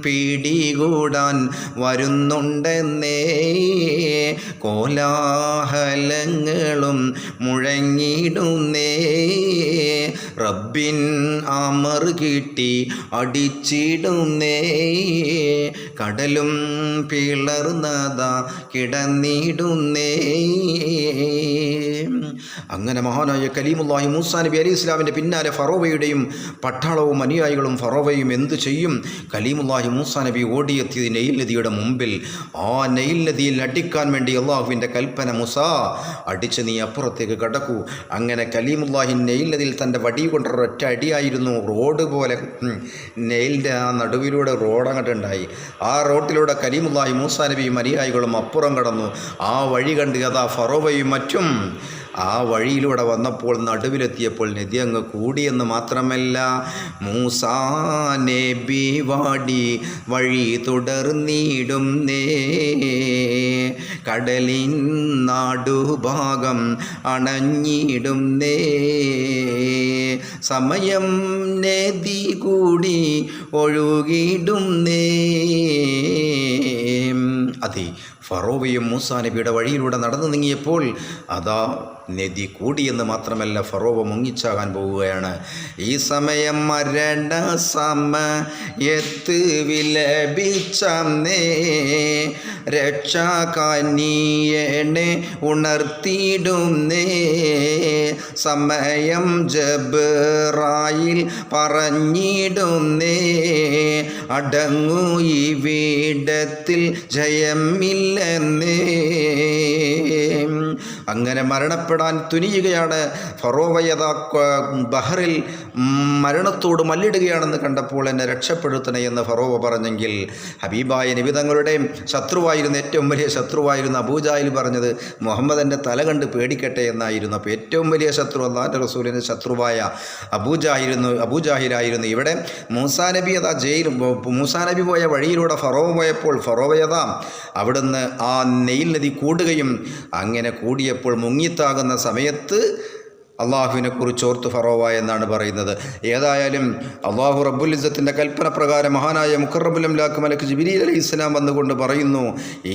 പിടികൂടാൻ വരുന്നുണ്ടെന്നേ കോലാഹലങ്ങളും മുഴങ്ങിടുന്നേ. റബ്ബിൻ അമർ കിട്ടി അടിച്ചിടുന്നേ. കടലും പിളർന്നതാ കിടന്നിടുന്നേ. അങ്ങനെ മഹാനായ കലീമുല്ലാഹി മൂസാ നബി അലൈഹി ഇസ്ലാമിൻ്റെ പിന്നാലെ ഫറോവയുടെയും പട്ടാളവും അനുയായികളും ഫറോവയും എന്തു ചെയ്യും? കലീമുല്ലാഹി മൂസാ നബി ഓടിയെത്തിയത് നൈൽ നദിയുടെ മുമ്പിൽ. ആ നൈൽ നദിയിൽ അടിക്കാൻ വേണ്ടി അള്ളാഹുവിൻ്റെ കൽപ്പന, മൂസാ അടിച്ച് നീ അപ്പുറത്തേക്ക് കടക്കൂ. അങ്ങനെ കലീമുല്ലാഹി നൈൽ നദിയിൽ തൻ്റെ വടി കൊണ്ടൊരൊറ്റ അടിയായിരുന്നു. റോഡ് പോലെ നൈലിൻ്റെ ആ നടുവിലൂടെ റോഡങ്ങോട്ടുണ്ടായി. ആ റോട്ടിലൂടെ കലീമുല്ലാഹി മൂസാ നബിയും അനുയായികളും അപ്പുറം കടന്നു. ആ വഴി കണ്ട് അതാ ഫറോവയും മറ്റും ആ വഴിയിലൂടെ വന്നപ്പോൾ നടുവിലെത്തിയപ്പോൾ നദി അങ്ങ് കൂടിയെന്ന് മാത്രമല്ല, മൂസാ നബി വാടി വഴി തുടർന്നിടുന്നേ. കടലിൻ നാടുഭാഗം അണഞ്ഞിടുന്നേ. സമയം നദി കൂടി ഒഴുകിടുന്നേ. അതെ, ഫറോവയും മൂസാ നബിയുടെ വഴിയിലൂടെ നടന്നു നീങ്ങിയപ്പോൾ അതാ നദി കൂടിയെന്ന് മാത്രമല്ല, ഫറോവ മുങ്ങിച്ചാകാൻ പോവുകയാണ്. ഈ സമയം മരണ സമയത്ത് വിലപിച്ചേ രക്ഷാകനിയനെ ഉണർത്തിയിടുന്നേ. സമയം ജബ്രായിൽ പറഞ്ഞിടുന്നേ. അടങ്ങൂ ഈ വീടത്തിൽ ജയമില്ലെന്നേ. അങ്ങനെ മരണപ്പെടാൻ തുനിയുകയാണ് ഫറോവയത. ബഹറിൽ മരണത്തോട് മല്ലിടുകയാണെന്ന് കണ്ടപ്പോൾ എന്നെ രക്ഷപ്പെടുത്തണേ എന്ന് ഫറോവ പറഞ്ഞെങ്കിൽ ഹബീബായ നബി തങ്ങളുടെ ശത്രുവായിരുന്ന, ഏറ്റവും വലിയ ശത്രുവായിരുന്ന അബൂജാഹിൽ പറഞ്ഞത് മുഹമ്മദിൻ്റെ തല കണ്ട് പേടിക്കട്ടെ എന്നായിരുന്നു. അപ്പോൾ ഏറ്റവും വലിയ ശത്രു അല്ലാഹുവിൻ്റെ റസൂലിൻ്റെ ശത്രുവായ അബൂജാഹിലായിരുന്നു. ഇവിടെ മൂസാ നബി അതാ മൂസാ നബി പോയ വഴിയിലൂടെ ഫറോവ പോയപ്പോൾ ഫറോവയതാ അവിടുന്ന് ആ നൈൽ നദി കൂടുകയും അങ്ങനെ കൂടിയപ്പോൾ മുങ്ങിത്താകുന്ന സമയത്ത് അള്ളാഹുവിനെ കുറിച്ച് ഓർത്ത് ഫറോവ എന്നാണ് പറയുന്നത്. ഏതായാലും അള്ളാഹു റബ്ബുൽ ഇസ്സത്തിൻ്റെ കൽപ്പന പ്രകാരം മഹാനായ മുഖറബുൽ അംലാക്ക് മലക്ക് ജിബ്രീൽ അലൈഹി ഇസ്ലാം വന്നുകൊണ്ട് പറയുന്നു,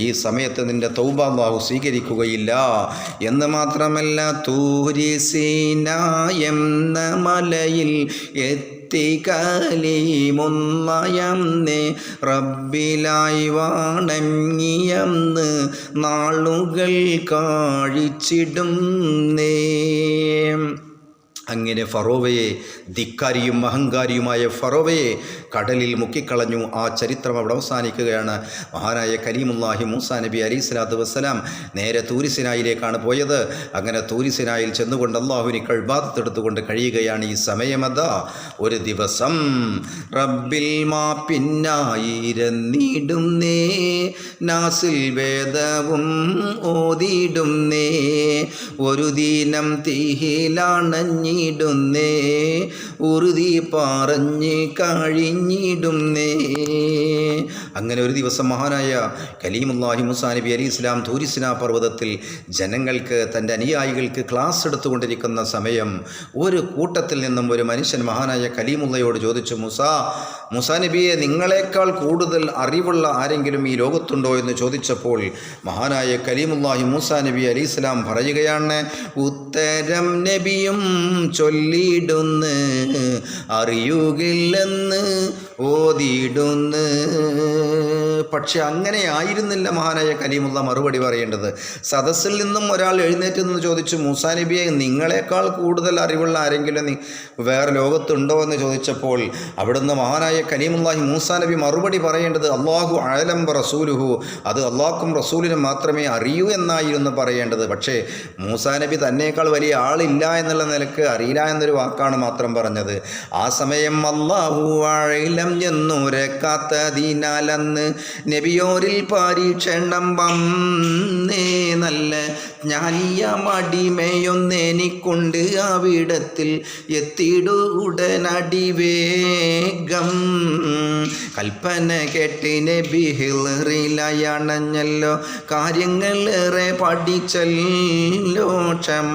ഈ സമയത്ത് നിൻ്റെ തൗബ അള്ളാഹു സ്വീകരിക്കുകയില്ല എന്ന് മാത്രമല്ല, തൂരി സീനാ എന്ന മലയിൽ കലീമുള്ളയന്ന് റബ്ബിലായി വാണങ്ങിയന്ന് നാളുകൾ കാഴിച്ചിടുന്നേ. അങ്ങനെ ഫറോവയെ, ധിക്കാരിയും അഹങ്കാരിയുമായ ഫറോവയെ കടലിൽ മുക്കിക്കളഞ്ഞു. ആ ചരിത്രം അവിടെ അവസാനിക്കുകയാണ്. മഹാനായ കലീമുല്ലാഹി മൂസാ നബി അലൈഹി സ്വലാത്തു വസ്സലാം നേരെ തൂരിസിനായിലേക്കാണ് പോയത്. അങ്ങനെ തൂരിസിനായിൽ ചെന്നുകൊണ്ട് അള്ളാഹുവിനെ ഇബാദത്തെടുത്തുകൊണ്ട് കഴിയുകയാണ്. ഈ സമയമതാ ഒരു ദിവസം റബ്ബിൽ മാപ്പിന്നായിരുന്നിടുന്നേ, നാസിൽ വേദവും ഓതിടുന്നേ, ഒരു ദീനം തീഹിലാണഞ്ഞി ിടുന്നേ, ഉറുതി പറഞ്ഞ് കഴിഞ്ഞിടുന്നേ. അങ്ങനെ ഒരു ദിവസം മഹാനായ കലീമുല്ലാഹി മൂസാ നബി അലൈഹി ഇസ്ലാം തൂരിസിന പർവ്വതത്തിൽ ജനങ്ങൾക്ക്, തൻ്റെ അനുയായികൾക്ക് ക്ലാസ് എടുത്തുകൊണ്ടിരിക്കുന്ന സമയം ഒരു കൂട്ടത്തിൽ നിന്നും ഒരു മനുഷ്യൻ മഹാനായ കലീമുള്ളയോട് ചോദിച്ചു, മൂസാ നബിയെ, നിങ്ങളെക്കാൾ കൂടുതൽ അറിവുള്ള ആരെങ്കിലും ഈ ലോകത്തുണ്ടോ എന്ന് ചോദിച്ചപ്പോൾ മഹാനായ കലീമുല്ലാഹി മൂസാ നബി അലൈഹി ഇസ്ലാം പറയുകയാണ്, ഉത്തരം നബിയും ചൊല്ലിടുന്ന് അറിയുകില്ലെന്ന് ഓതിയിടുന്ന്. പക്ഷെ അങ്ങനെ ആയിരുന്നില്ല മഹാനായ കലീമുള്ള മറുപടി പറയേണ്ടത്. സദസ്സിൽ നിന്നും ഒരാൾ എഴുന്നേറ്റ് നിന്ന് ചോദിച്ചു, മൂസാ നബിയെ, നിങ്ങളെക്കാൾ കൂടുതൽ അറിവുള്ള ആരെങ്കിലും വേറെ ലോകത്തുണ്ടോ എന്ന് ചോദിച്ചപ്പോൾ അവിടുന്ന് മഹാനായ കലീമുല്ലാഹി മൂസാ നബി മറുപടി പറയേണ്ടത് അല്ലാഹു അഅലം റസൂലുഹു, അത് അള്ളാഹുക്കും റസൂലിനും മാത്രമേ അറിയൂ എന്നായിരുന്നു പറയേണ്ടത്. പക്ഷേ മൂസാ നബി തന്നേക്കാൾ വലിയ ആളില്ല എന്നുള്ള നിലക്ക് അറിയില്ല എന്നൊരു വാക്കാണ് മാത്രം പറഞ്ഞത്. ആ സമയം അല്ലാഹു അഅലം എന്നുരക്കാത്തതിനാലന്ന് നബിയോരിൽ പരീക്ഷണം വന്നേ, നല്ല ജ്ഞാനിയ മടിമയൊന്നെനിക്കൊണ്ട് അവിടത്തിൽ എത്തിടു ഉടനടി വേഗം. കൽപ്പന കേട്ട് നബി ഹിളറിലയണഞ്ഞല്ലോ, കാര്യങ്ങളേറെ പഠിച്ചല്ലോ, ക്ഷമ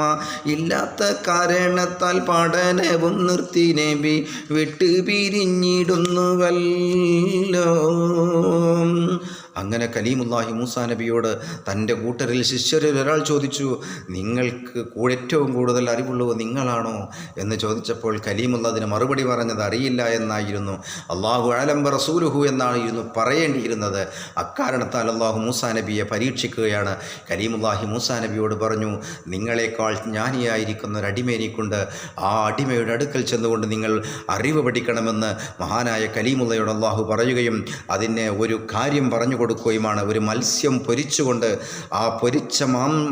ഇല്ലാത്ത കാരണത്താൽ പഠനവും നിർത്തി നബി വിട്ടു പിരിഞ്ഞിടുന്നുവല്ലോ. അങ്ങനെ കലീമുല്ലാഹി മൂസാ നബിയോട് തൻ്റെ കൂട്ടരിൽ ശിഷ്യരിൽ ഒരാൾ ചോദിച്ചു, നിങ്ങൾക്ക് ഏറ്റവും കൂടുതൽ അറിവുള്ളത് നിങ്ങളാണോ എന്ന് ചോദിച്ചപ്പോൾ കലീമുല്ലാ അതിന് മറുപടി പറഞ്ഞത് അറിയില്ല എന്നായിരുന്നു. അല്ലാഹു അഅലം റസൂലുഹു എന്നായിരുന്നു പറയേണ്ടിയിരുന്നത്. അക്കാരണത്താൽ അല്ലാഹു മൂസാ നബിയെ പരീക്ഷിക്കുകയാണ്. കലീമുല്ലാഹി മൂസാ നബിയോട് പറഞ്ഞു, നിങ്ങളെക്കാൾ ജ്ഞാനിയായിരിക്കുന്ന ഒരു അടിമേനെക്കൊണ്ട് ആ അടിമയുടെ അടുക്കൽ ചെന്നുകൊണ്ട് നിങ്ങൾ അറിവ് പഠിക്കണമെന്ന് മഹാനായ കലീമുള്ളയോട് അല്ലാഹു പറയുകയും അതിനെ ഒരു കാര്യം പറഞ്ഞു കൊടുക്കുകയുമാണ്. ഒരു മത്സ്യം പൊരിച്ചുകൊണ്ട് ആ പൊരിച്ച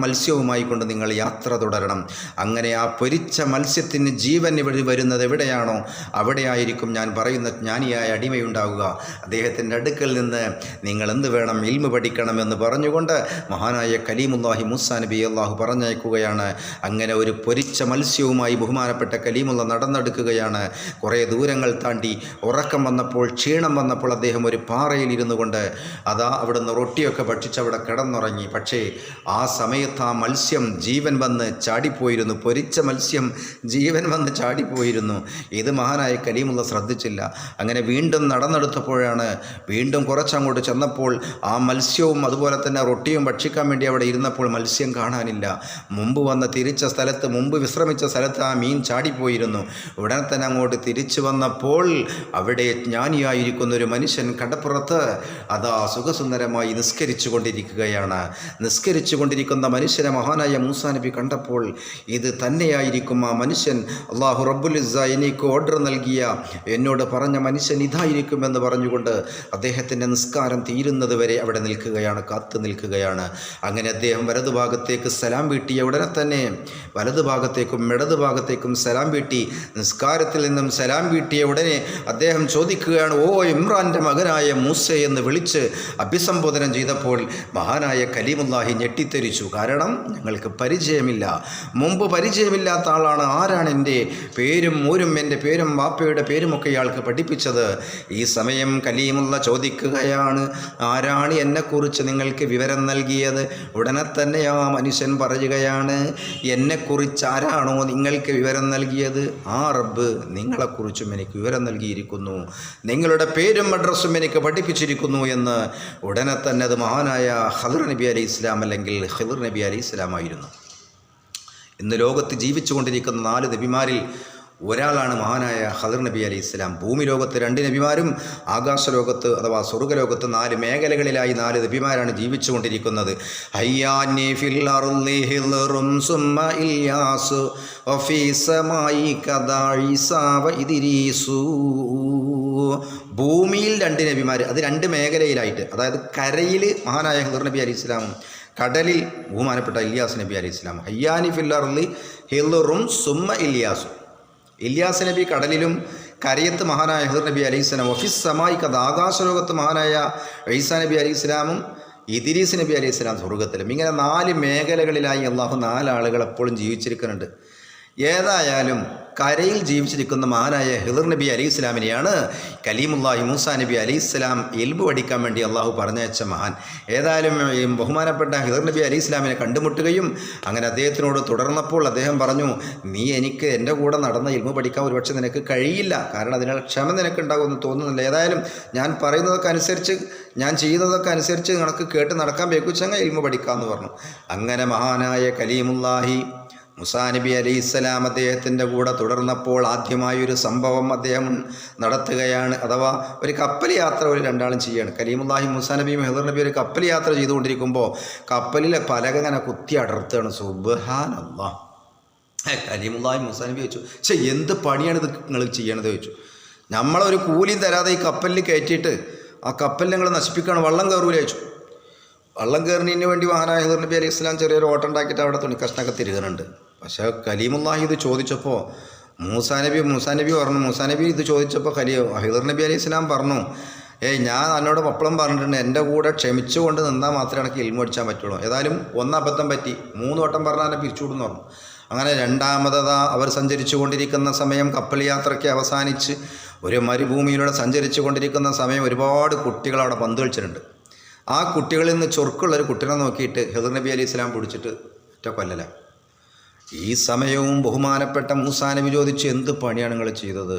മത്സ്യവുമായി കൊണ്ട് നിങ്ങൾ യാത്ര തുടരണം. അങ്ങനെ ആ പൊരിച്ച മത്സ്യത്തിന് ജീവൻ ഇവിടെ വരുന്നത് എവിടെയാണോ അവിടെയായിരിക്കും ഞാൻ പറയുന്ന ജ്ഞാനിയായ അടിമയുണ്ടാവുക. അദ്ദേഹത്തിൻ്റെ അടുക്കൽ നിന്ന് നിങ്ങൾ എന്ത് വേണം, ഇൽമു പഠിക്കണമെന്ന് പറഞ്ഞുകൊണ്ട് മഹാനായ കലീമുല്ലാഹി മൂസാ നബി അല്ലാഹു പറഞ്ഞയക്കുകയാണ്. അങ്ങനെ ഒരു പൊരിച്ച മത്സ്യവുമായി ബഹുമാനപ്പെട്ട കലീമുള്ള നടന്നെടുക്കുകയാണ്. കുറേ ദൂരങ്ങൾ താണ്ടി ഉറക്കം വന്നപ്പോൾ, ക്ഷീണം വന്നപ്പോൾ അദ്ദേഹം ഒരു പാറയിൽ ഇരുന്നു കൊണ്ട് അവിടുന്ന് റൊട്ടിയൊക്കെ ഭക്ഷിച്ച് അവിടെ കിടന്നുറങ്ങി. പക്ഷേ ആ സമയത്ത് ആ മത്സ്യം ജീവൻ വന്ന് ചാടിപ്പോയിരുന്നു. പൊരിച്ച മത്സ്യം ജീവൻ വന്ന് ചാടിപ്പോയിരുന്നു. ഇത് മഹാനായ കലീമുള്ള ശ്രദ്ധിച്ചില്ല. അങ്ങനെ വീണ്ടും നടന്നെടുത്തപ്പോഴാണ്, വീണ്ടും കുറച്ചങ്ങോട്ട് ചെന്നപ്പോൾ ആ മത്സ്യവും അതുപോലെ തന്നെ റൊട്ടിയും ഭക്ഷിക്കാൻ വേണ്ടി അവിടെ ഇരുന്നപ്പോൾ മത്സ്യം കാണാനില്ല. മുമ്പ് വന്ന് തിരിച്ച സ്ഥലത്ത്, മുമ്പ് വിശ്രമിച്ച സ്ഥലത്ത് ആ മീൻ ചാടിപ്പോയിരുന്നു. ഉടനെ തന്നെ അങ്ങോട്ട് തിരിച്ചു വന്നപ്പോൾ അവിടെ ജ്ഞാനിയായിരിക്കുന്ന ഒരു മനുഷ്യൻ കടപ്പുറത്ത് അതാ സുഖസുന്ദരമായി നിസ്കരിച്ചു കൊണ്ടിരിക്കുകയാണ്. നിസ്കരിച്ചു കൊണ്ടിരിക്കുന്ന മനുഷ്യനെ മഹാനായ മൂസാ നബി കണ്ടപ്പോൾ ഇത് തന്നെയായിരിക്കും ആ മനുഷ്യൻ, അല്ലാഹു റബ്ബുൽ ഇസ്സ എനിക്ക് ഓർഡർ നൽകിയ, എന്നോട് പറഞ്ഞ മനുഷ്യൻ ഇതായിരിക്കുമെന്ന് പറഞ്ഞുകൊണ്ട് അദ്ദേഹത്തിൻ്റെ നിസ്കാരം തീരുന്നത് വരെ അവിടെ നിൽക്കുകയാണ്, കാത്തു നിൽക്കുകയാണ്. അങ്ങനെ അദ്ദേഹം വലതുഭാഗത്തേക്ക് സലാം വീട്ടിയ ഉടനെ തന്നെ വലതുഭാഗത്തേക്കും ഇടതുഭാഗത്തേക്കും സലാം വീട്ടി. നിസ്കാരത്തിൽ നിന്നും സലാം വീട്ടിയ ഉടനെ അദ്ദേഹം ചോദിക്കുകയാണ്, ഓ ഇമ്രാൻ്റെ മകനായ മൂസ എന്ന് വിളിച്ച് അഭിസംബോധനം ചെയ്തപ്പോൾ മഹാനായ കലീമുല്ലാഹി ഞെട്ടിത്തെരിച്ചു. കാരണം ഞങ്ങൾക്ക് പരിചയമില്ല, മുമ്പ് പരിചയമില്ലാത്ത ആളാണ്. ആരാണ് എൻ്റെ പേരും ഊരും എൻ്റെ പേരും വാപ്പയുടെ പേരുമൊക്കെ ഇയാൾക്ക് പഠിപ്പിച്ചത്? ഈ സമയം കലീമുള്ള ചോദിക്കുകയാണ്, ആരാണ് എന്നെക്കുറിച്ച് നിങ്ങൾക്ക് വിവരം നൽകിയത്? ഉടനെ തന്നെ ആ മനുഷ്യൻ പറയുകയാണ്, എന്നെക്കുറിച്ച് ആരാണോ നിങ്ങൾക്ക് വിവരം നൽകിയത് ആ റബ്ബ് നിങ്ങളെക്കുറിച്ചും എനിക്ക് വിവരം നൽകിയിരിക്കുന്നു, നിങ്ങളുടെ പേരും അഡ്രസ്സും എനിക്ക് പഠിപ്പിച്ചിരിക്കുന്നു എന്ന്. ഉടനെ തന്നെ അത് മഹാനായ ഖിദ്ർ നബി അലൈഹി ഇസ്ലാം അല്ലെങ്കിൽ ഖിദ്ർ നബി അലൈഹി ഇസ്ലാമായിരുന്നു. ഇന്ന് ലോകത്ത് ജീവിച്ചു കൊണ്ടിരിക്കുന്ന 4 നബിമാരിൽ ഒരാളാണ് മഹാനായ ഖിദ്ർ നബി അലൈഹി ഇസ്ലാം. ഭൂമി ലോകത്ത് 2 നബിമാരും, ആകാശലോകത്ത് അഥവാ സ്വർഗ്ഗലോകത്ത് 4 മേഖലകളിലായി 4 നബിമാരാണ് ജീവിച്ചു കൊണ്ടിരിക്കുന്നത്. ഭൂമിയിൽ 2 നബിമാർ, അത് 2 മേഖലയിലായിട്ട്, അതായത് കരയിൽ മഹാനായ ഖിദ്ർ നബി അലൈഹി ഇസ്ലാമും കടലിൽ ബഹുമാനപ്പെട്ട ഇല്യാസ് നബി അലൈഹി ഇസ്ലാം. ഹയ്യാനി ഫിൽ അർളി ഹിളുറും സുമ്മ ഇല്യാസു. ഇല്യാസ് നബി കടലിലും കരയത്ത് മഹാനായ ഖിദ്ർ നബി അലൈഹി സ്വലാം. വഫിസ് സമായി കഥ, ആകാശലോകത്ത് മഹാനായ ഈസാ നബി അലൈഹി സ്വലാമും ഇദ്രീസ് നബി അലൈഹി സ്വലാം സ്വർഗത്തിലും. ഇങ്ങനെ 4 മേഖലകളിലായി അള്ളാഹു 4 ആളുകൾ എപ്പോഴും ജീവിച്ചിരിക്കുന്നുണ്ട്. ഏതായാലും കരയിൽ ജീവിച്ചിരിക്കുന്ന മഹാനായ ഖിദ്ർ നബി അലൈഹി ഇസ്ലാമിനെയാണ് കലീമുല്ലാഹി മൂസാ നബി അലൈഹി ഇസ്ലാം ഇൽമു പഠിക്കാൻ വേണ്ടി അള്ളാഹു പറഞ്ഞയച്ച മഹാൻ. ഏതായാലും ബഹുമാനപ്പെട്ട ഖിദ്ർ നബി അലൈഹി ഇസ്ലാമിനെ കണ്ടുമുട്ടുകയും അങ്ങനെ അദ്ദേഹത്തിനോട് തുടർന്നപ്പോൾ അദ്ദേഹം പറഞ്ഞു, നീ എനിക്ക് എൻ്റെ കൂടെ നടന്ന ഇൽമു പഠിക്കാൻ ഒരുപക്ഷെ നിനക്ക് കഴിയില്ല, കാരണം അതിനുള്ള ക്ഷമ നിനക്കുണ്ടാകുമെന്ന് തോന്നുന്നില്ല. ഏതായാലും ഞാൻ പറയുന്നതൊക്കെ അനുസരിച്ച്, ഞാൻ ചെയ്യുന്നതൊക്കെ അനുസരിച്ച് നിനക്ക് കേട്ട് നടക്കാൻ വേക്കുച്ചങ്ങ ഇൽമു പഠിക്കാമെന്ന് പറഞ്ഞു. അങ്ങനെ മഹാനായ കലീമുല്ലാഹി മൂസാ നബി അലൈഹിസ്സലാം അദ്ദേഹത്തിൻ്റെ കൂടെ തുടർന്നപ്പോൾ ആദ്യമായൊരു സംഭവം അദ്ദേഹം നടത്തുകയാണ്. അഥവാ ഒരു കപ്പൽ യാത്ര ഒരു രണ്ടാളും ചെയ്യുകയാണ്. കലീമുല്ലാഹി മൂസാ നബിയും ഹിദർ നബി ഒരു കപ്പൽ യാത്ര ചെയ്തുകൊണ്ടിരിക്കുമ്പോൾ കപ്പലിലെ പലക ഇങ്ങനെ കുത്തി അടർത്തുകയാണ്. സുബ്ഹാനല്ലാഹ്. കലീമുല്ലാഹി മൂസാ നബി ചോദിച്ചു, എന്ത് പണിയാണ് ഇത് നിങ്ങൾ ചെയ്യണത് ചോദിച്ചു. നമ്മളൊരു കൂലിയും തരാതെ ഈ കപ്പലിൽ കയറ്റിയിട്ട് ആ കപ്പലിൽ നിങ്ങൾ നശിപ്പിക്കുകയാണ്, വെള്ളം കയറൂല ചോദിച്ചു. വെള്ളം കയറുന്നതിന് വേണ്ടി മഹാനായ ഹിദർ നബി അലൈഹി സ്വലാം ചെറിയൊരു ഓട്ടം ഉണ്ടാക്കിയിട്ട് അവിടെ തുണിക്കഷ്ണമൊക്കെ തിരുകുന്നുണ്ട്. പക്ഷേ കലീമുല്ലാഹി ഇത് ചോദിച്ചപ്പോൾ മൂസാ നബി ഇത് ചോദിച്ചപ്പോൾ ഹിദർ നബി അലൈഹി സ്വലാം പറഞ്ഞു, ഞാൻ എന്നോട് അപ്പളും പറഞ്ഞിട്ടുണ്ട്, എൻ്റെ കൂടെ ക്ഷമിച്ചുകൊണ്ട് നിന്നാൽ മാത്രമേ എനിക്ക് ഇൽമു പഠിച്ചാൻ പറ്റുള്ളൂ. ഏതായാലും അബദ്ധം പറ്റി, 3 വട്ടം പറഞ്ഞാൽ എന്നെ പിരിച്ചുവിടുന്നു പറഞ്ഞു. അങ്ങനെ രണ്ടാമതാ അവർ സഞ്ചരിച്ചു കൊണ്ടിരിക്കുന്ന സമയം കപ്പൽ യാത്രയ്ക്ക് അവസാനിച്ച് ഒരു മരുഭൂമിയിലൂടെ സഞ്ചരിച്ചു കൊണ്ടിരിക്കുന്ന സമയം ഒരുപാട് കുട്ടികൾ അവിടെ പന്ത് കളിച്ചിട്ടുണ്ട്. ആ കുട്ടികളിൽ നിന്ന് ചൊറുക്കുള്ളൊരു കുട്ടീനെ നോക്കിയിട്ട് ഹിദർ നബി അലൈഹി സ്വലാം പിടിച്ചിട്ട് ഒറ്റ കൊല്ലല. ഈ സമയവും ബഹുമാനപ്പെട്ട മൂസാ നബി ചോദിച്ചു, എന്ത് പണിയാണ് നിങ്ങൾ ചെയ്തത്?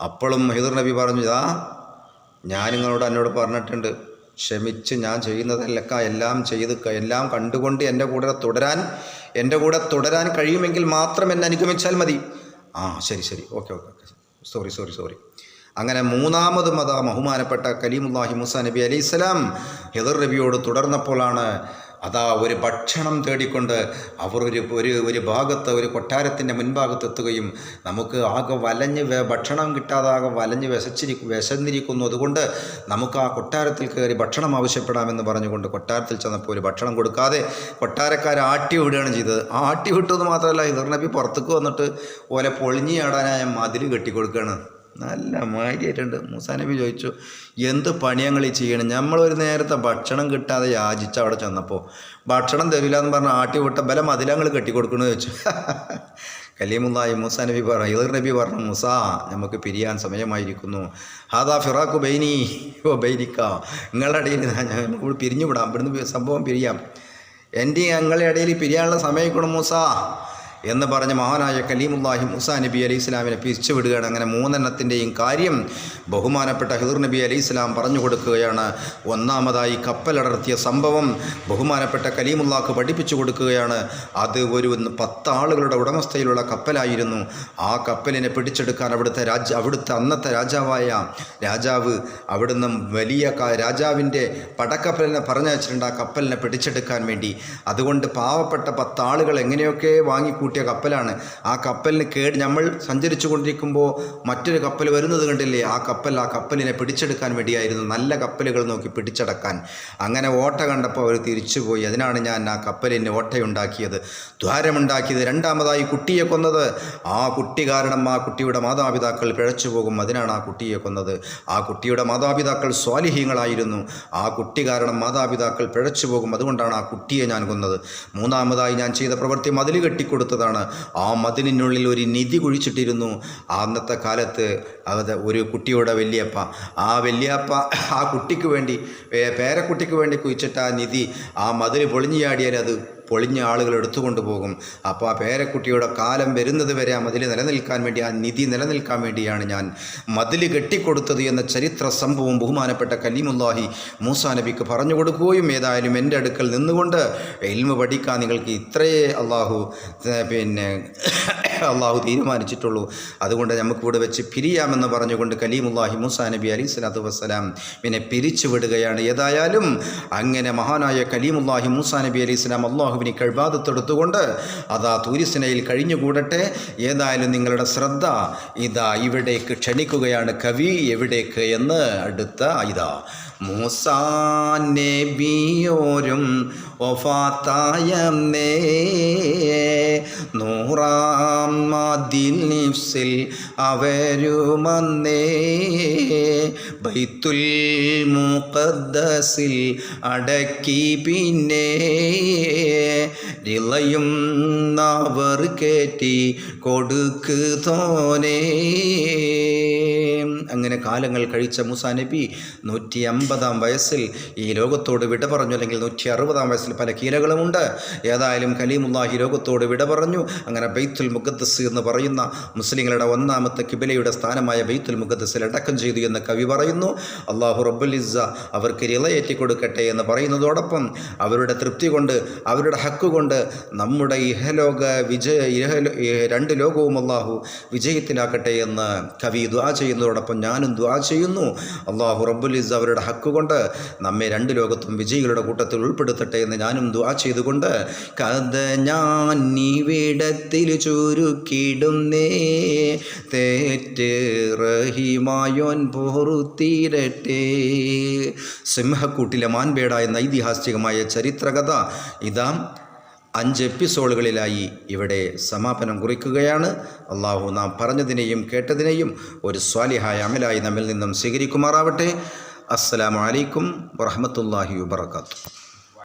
അപ്പോഴും ഹിദർ നബി പറഞ്ഞു, ഞാൻ എന്നോട് പറഞ്ഞിട്ടുണ്ട്, ക്ഷമിച്ച് ഞാൻ ചെയ്യുന്നതല്ലക്ക എല്ലാം കണ്ടുകൊണ്ട് എൻ്റെ കൂടെ തുടരാൻ കഴിയുമെങ്കിൽ മാത്രം എന്നെ അനുഗമിച്ചാൽ മതി. ശരി ഓക്കെ സോറി. അങ്ങനെ മൂന്നാമതും ബഹുമാനപ്പെട്ട കലീമുല്ലാഹി മൂസാ നബി അലൈഹിസ്സലാം ഹിദർ നബിയോട് തുടർന്നപ്പോഴാണ് ഒരു ഭക്ഷണം തേടിക്കൊണ്ട് അവർ ഒരു ഭാഗത്ത് ഒരു കൊട്ടാരത്തിൻ്റെ മുൻഭാഗത്തെത്തുകയും നമുക്ക് ആകെ ഭക്ഷണം കിട്ടാതെ ആകെ വിശന്നിരിക്കുന്നു, അതുകൊണ്ട് നമുക്ക് ആ കൊട്ടാരത്തിൽ കയറി ഭക്ഷണം ആവശ്യപ്പെടാമെന്ന് പറഞ്ഞുകൊണ്ട് കൊട്ടാരത്തിൽ ചെന്നപ്പോൾ ഒരു ഭക്ഷണം കൊടുക്കാതെ കൊട്ടാരക്കാരെ ആട്ടി വിടുകയാണ് ചെയ്തത്. ആട്ടി വിട്ടത് മാത്രമല്ല, ഹിദർ നബി പുറത്തേക്ക് വന്നിട്ട് ഓലെ പൊളിഞ്ഞാടാനായ മതിൽ കെട്ടിക്കൊടുക്കുകയാണ്. നല്ല മാരിയായിട്ടുണ്ട്. മൂസാ നബി ചോദിച്ചു, എന്ത് പണിയങ്ങൾ ഈ ചെയ്യണം? നമ്മളൊരു നേരത്തെ ഭക്ഷണം കിട്ടാതെ യാചിച്ച് അവിടെ ചെന്നപ്പോൾ ഭക്ഷണം തരില്ല എന്ന് പറഞ്ഞാൽ ആട്ടി വിട്ട മതിലങ്ങൾ കെട്ടിക്കൊടുക്കണമെന്ന് ചോദിച്ചു. കലീമുല്ലാഹി മൂസാ നബി പറഞ്ഞു, ഹിദർ നബി പറഞ്ഞു, മൂസാ നമുക്ക് പിരിയാൻ സമയമായിരിക്കുന്നു. ഹാദാ ഫിറാഖു ബൈനി ഓ ബൈനിക്ക, നിങ്ങളുടെ ഇടയിൽ നമ്മൾ പിരിഞ്ഞു വിടാം, ഇവിടുന്ന് സംഭവം പിരിയാം, ഞങ്ങളുടെ ഇടയിൽ പിരിയാനുള്ള സമയമായിക്കണം മൂസാ എന്ന് പറഞ്ഞ് മഹാനായ കലീമുല്ലാഹി മൂസാ നബി അലൈഹി സ്വലാമിനെ പിരിച്ചു വിടുകയാണ്. അങ്ങനെ 3 കാര്യം ബഹുമാനപ്പെട്ട ഹിദർ നബി അലൈഹി സ്വലാം പറഞ്ഞു കൊടുക്കുകയാണ്. ഒന്നാമതായി കപ്പലടർത്തിയ സംഭവം ബഹുമാനപ്പെട്ട കലീമുല്ലാഹ്ക്ക് പഠിപ്പിച്ചു കൊടുക്കുകയാണ്. അത് ഒരു 10 ആളുകളുടെ ഉടമസ്ഥയിലുള്ള കപ്പലായിരുന്നു. ആ കപ്പലിനെ പിടിച്ചെടുക്കാൻ അവിടുത്തെ അന്നത്തെ രാജാവ് അവിടുന്ന് വലിയ രാജാവിൻ്റെ പടക്കപ്പലിനെ പറഞ്ഞയച്ചിട്ടുണ്ട് ആ കപ്പലിനെ പിടിച്ചെടുക്കാൻ വേണ്ടി. അതുകൊണ്ട് പാവപ്പെട്ട 10 ആളുകൾ എങ്ങനെയൊക്കെ വാങ്ങിക്കൂട്ടിയ കപ്പലാണ്. ആ കപ്പലിന് നമ്മൾ സഞ്ചരിച്ചു കൊണ്ടിരിക്കുമ്പോൾ മറ്റൊരു കപ്പൽ വരുന്നത് കണ്ടില്ലേ, ആ കപ്പലിനെ പിടിച്ചെടുക്കാൻ വേണ്ടിയായിരുന്നു, നല്ല കപ്പലുകൾ നോക്കി പിടിച്ചടക്കാൻ. അങ്ങനെ ഓട്ട കണ്ടപ്പോൾ അവർ തിരിച്ചുപോയി. അതിനാണ് ഞാൻ ആ കപ്പലിന് ഓട്ടയുണ്ടാക്കിയത്, ദ്വാരമുണ്ടാക്കിയത്. രണ്ടാമതായി കുട്ടിയെ കൊന്നത്. ആ കുട്ടി കാരണം ആ കുട്ടിയുടെ മാതാപിതാക്കൾ പിഴച്ചു പോകും, അതിനാണ് ആ കുട്ടിയെ കൊന്നത്. ആ കുട്ടിയുടെ മാതാപിതാക്കൾ സ്വാലിഹീങ്ങളായിരുന്നു. ആ കുട്ടി കാരണം മാതാപിതാക്കൾ പിഴച്ചു പോകും, അതുകൊണ്ടാണ് ആ കുട്ടിയെ ഞാൻ കൊന്നത്. മൂന്നാമതായി ഞാൻ ചെയ്ത പ്രവൃത്തി മതിൽ കെട്ടിക്കൊടുത്തതാണ്. ആ മതിലിനുള്ളിൽ ഒരു നിധി കുഴിച്ചിട്ടിരുന്നു. അന്നത്തെ കാലത്ത് ഒരു കുട്ടിയുടെ വല്യപ്പ ആ കുട്ടിക്ക് വേണ്ടി പേരക്കുട്ടിക്ക് വേണ്ടി കുഴിച്ചിട്ട ആ നിധി ആ മതിൽ പൊളിഞ്ഞു ചാടിയാൽ അത് പൊളിഞ്ഞ ആളുകൾ എടുത്തുകൊണ്ട് പോകും. അപ്പോൾ ആ പേരക്കുട്ടിയുടെ കാലം വരുന്നത് വരെ ആ മതിൽ നിലനിൽക്കാൻ വേണ്ടി, ആ നിധി നിലനിൽക്കാൻ വേണ്ടിയാണ് ഞാൻ മതിൽ കെട്ടിക്കൊടുത്തത് എന്ന ചരിത്ര സംഭവം ബഹുമാനപ്പെട്ട കലീമുല്ലാഹി മൂസാ നബിക്ക് പറഞ്ഞു കൊടുക്കുകയും, ഏതായാലും എൻ്റെ അടുക്കൽ നിന്നുകൊണ്ട് ഇൽമു പഠിക്കാൻ നിങ്ങൾക്ക് ഇത്രയേ അള്ളാഹു തീരുമാനിച്ചിട്ടുള്ളൂ, അതുകൊണ്ട് നമുക്കിവിടെ വെച്ച് പിരിയാമെന്ന് പറഞ്ഞുകൊണ്ട് കലീമുല്ലാഹി മൂസാ നബി അലൈഹി സ്വലാത്തു വസ്സലാം പിന്നെ പിരിച്ചു വിടുകയാണ്. ഏതായാലും അങ്ങനെ മഹാനായ കലീമുല്ലാഹി മൂസാ നബി അലൈഹി സ്വലാം അള്ളാഹുവിന് ഇബാദത്തെടുത്തുകൊണ്ട് തൂരിസിനയിൽ കഴിഞ്ഞുകൂടട്ടെ. ഏതായാലും നിങ്ങളുടെ ശ്രദ്ധ ഇവിടേക്ക് ക്ഷണിക്കുകയാണ് കവി. എവിടേക്ക് എന്ന് അടുത്ത മൂസാ നബിയോരും വഫാത്തായന്നേ നൂറാം മദിൽ നിഫ്സിൽ അവരുമന്നേ ബൈത്തുൽ മുഖദ്ദസിൽ അടക്കി പിന്നെ റിളയും അവർ കയറ്റി കൊടുക്ക് തോനേ. അങ്ങനെ കാലങ്ങൾ കഴിച്ച മൂസാ നബി 150-ാം വയസ്സിൽ ഈ ലോകത്തോട് വിട പറഞ്ഞു, അല്ലെങ്കിൽ 160-ാം വയസ്സിൽ പല കീലകളുമുണ്ട്. ഏതായാലും കലീമുല്ലാഹി ലോകത്തോട് വിട പറഞ്ഞു. അങ്ങനെ ബൈത്തുൽ മുഖദ്ദസ് എന്ന് പറയുന്ന മുസ്ലിങ്ങളുടെ ഒന്നാമത്തെ കിബിലയുടെ സ്ഥാനമായ ബൈത്തുൽ മുഖദ്ദസിൽ അടക്കം ചെയ്തു എന്ന് കവി പറയുന്നു. അള്ളാഹു റബ്ബുൽ ഇസ്സ അവർക്ക് റിളയേറ്റി കൊടുക്കട്ടെ എന്ന് പറയുന്നതോടൊപ്പം അവരുടെ തൃപ്തി കൊണ്ട്, അവരുടെ ഹക്ക് കൊണ്ട് നമ്മുടെ ഇഹലോക രണ്ട് ലോകവും അള്ളാഹു വിജയത്തിലാക്കട്ടെ എന്ന് കവി ദുആ ചെയ്യുന്നതോടൊപ്പം ഞാനും ദുആ ചെയ്യുന്നു. അള്ളാഹു റബ്ബുൽ ഇസ്സ അവരുടെ ഹക്ക് കൊണ്ട് നമ്മെ രണ്ട് ലോകത്തും വിജയികളുടെ കൂട്ടത്തിൽ ഉൾപ്പെടുത്തട്ടെ എന്ന് ഞാനും ദുആ ചെയ്തുകൊണ്ട് കഥ ഞാൻ ഇവിടത്തിൽ ചുരുക്കിടുന്നേ, തെറ്റ് റഹിമായോൻ പൊറുത്തീരട്ടെ. സിംഹക്കൂട്ടിലെ മാൻപേട എന്ന ഐതിഹാസികമായ ചരിത്രകഥ ഇതാ 5 എപ്പിസോഡുകളിലായി ഇവിടെ സമാപനം കുറിക്കുകയാണ്. അള്ളാഹു നാം പറഞ്ഞതിനെയും കേട്ടതിനെയും ഒരു സ്വാലിഹായ അമലായി നമ്മിൽ നിന്നും സ്വീകരിക്കുമാറാവട്ടെ. അസ്സലാമു അലൈക്കും വറഹ്മത്തുള്ളാഹി വബറകാതുഹു.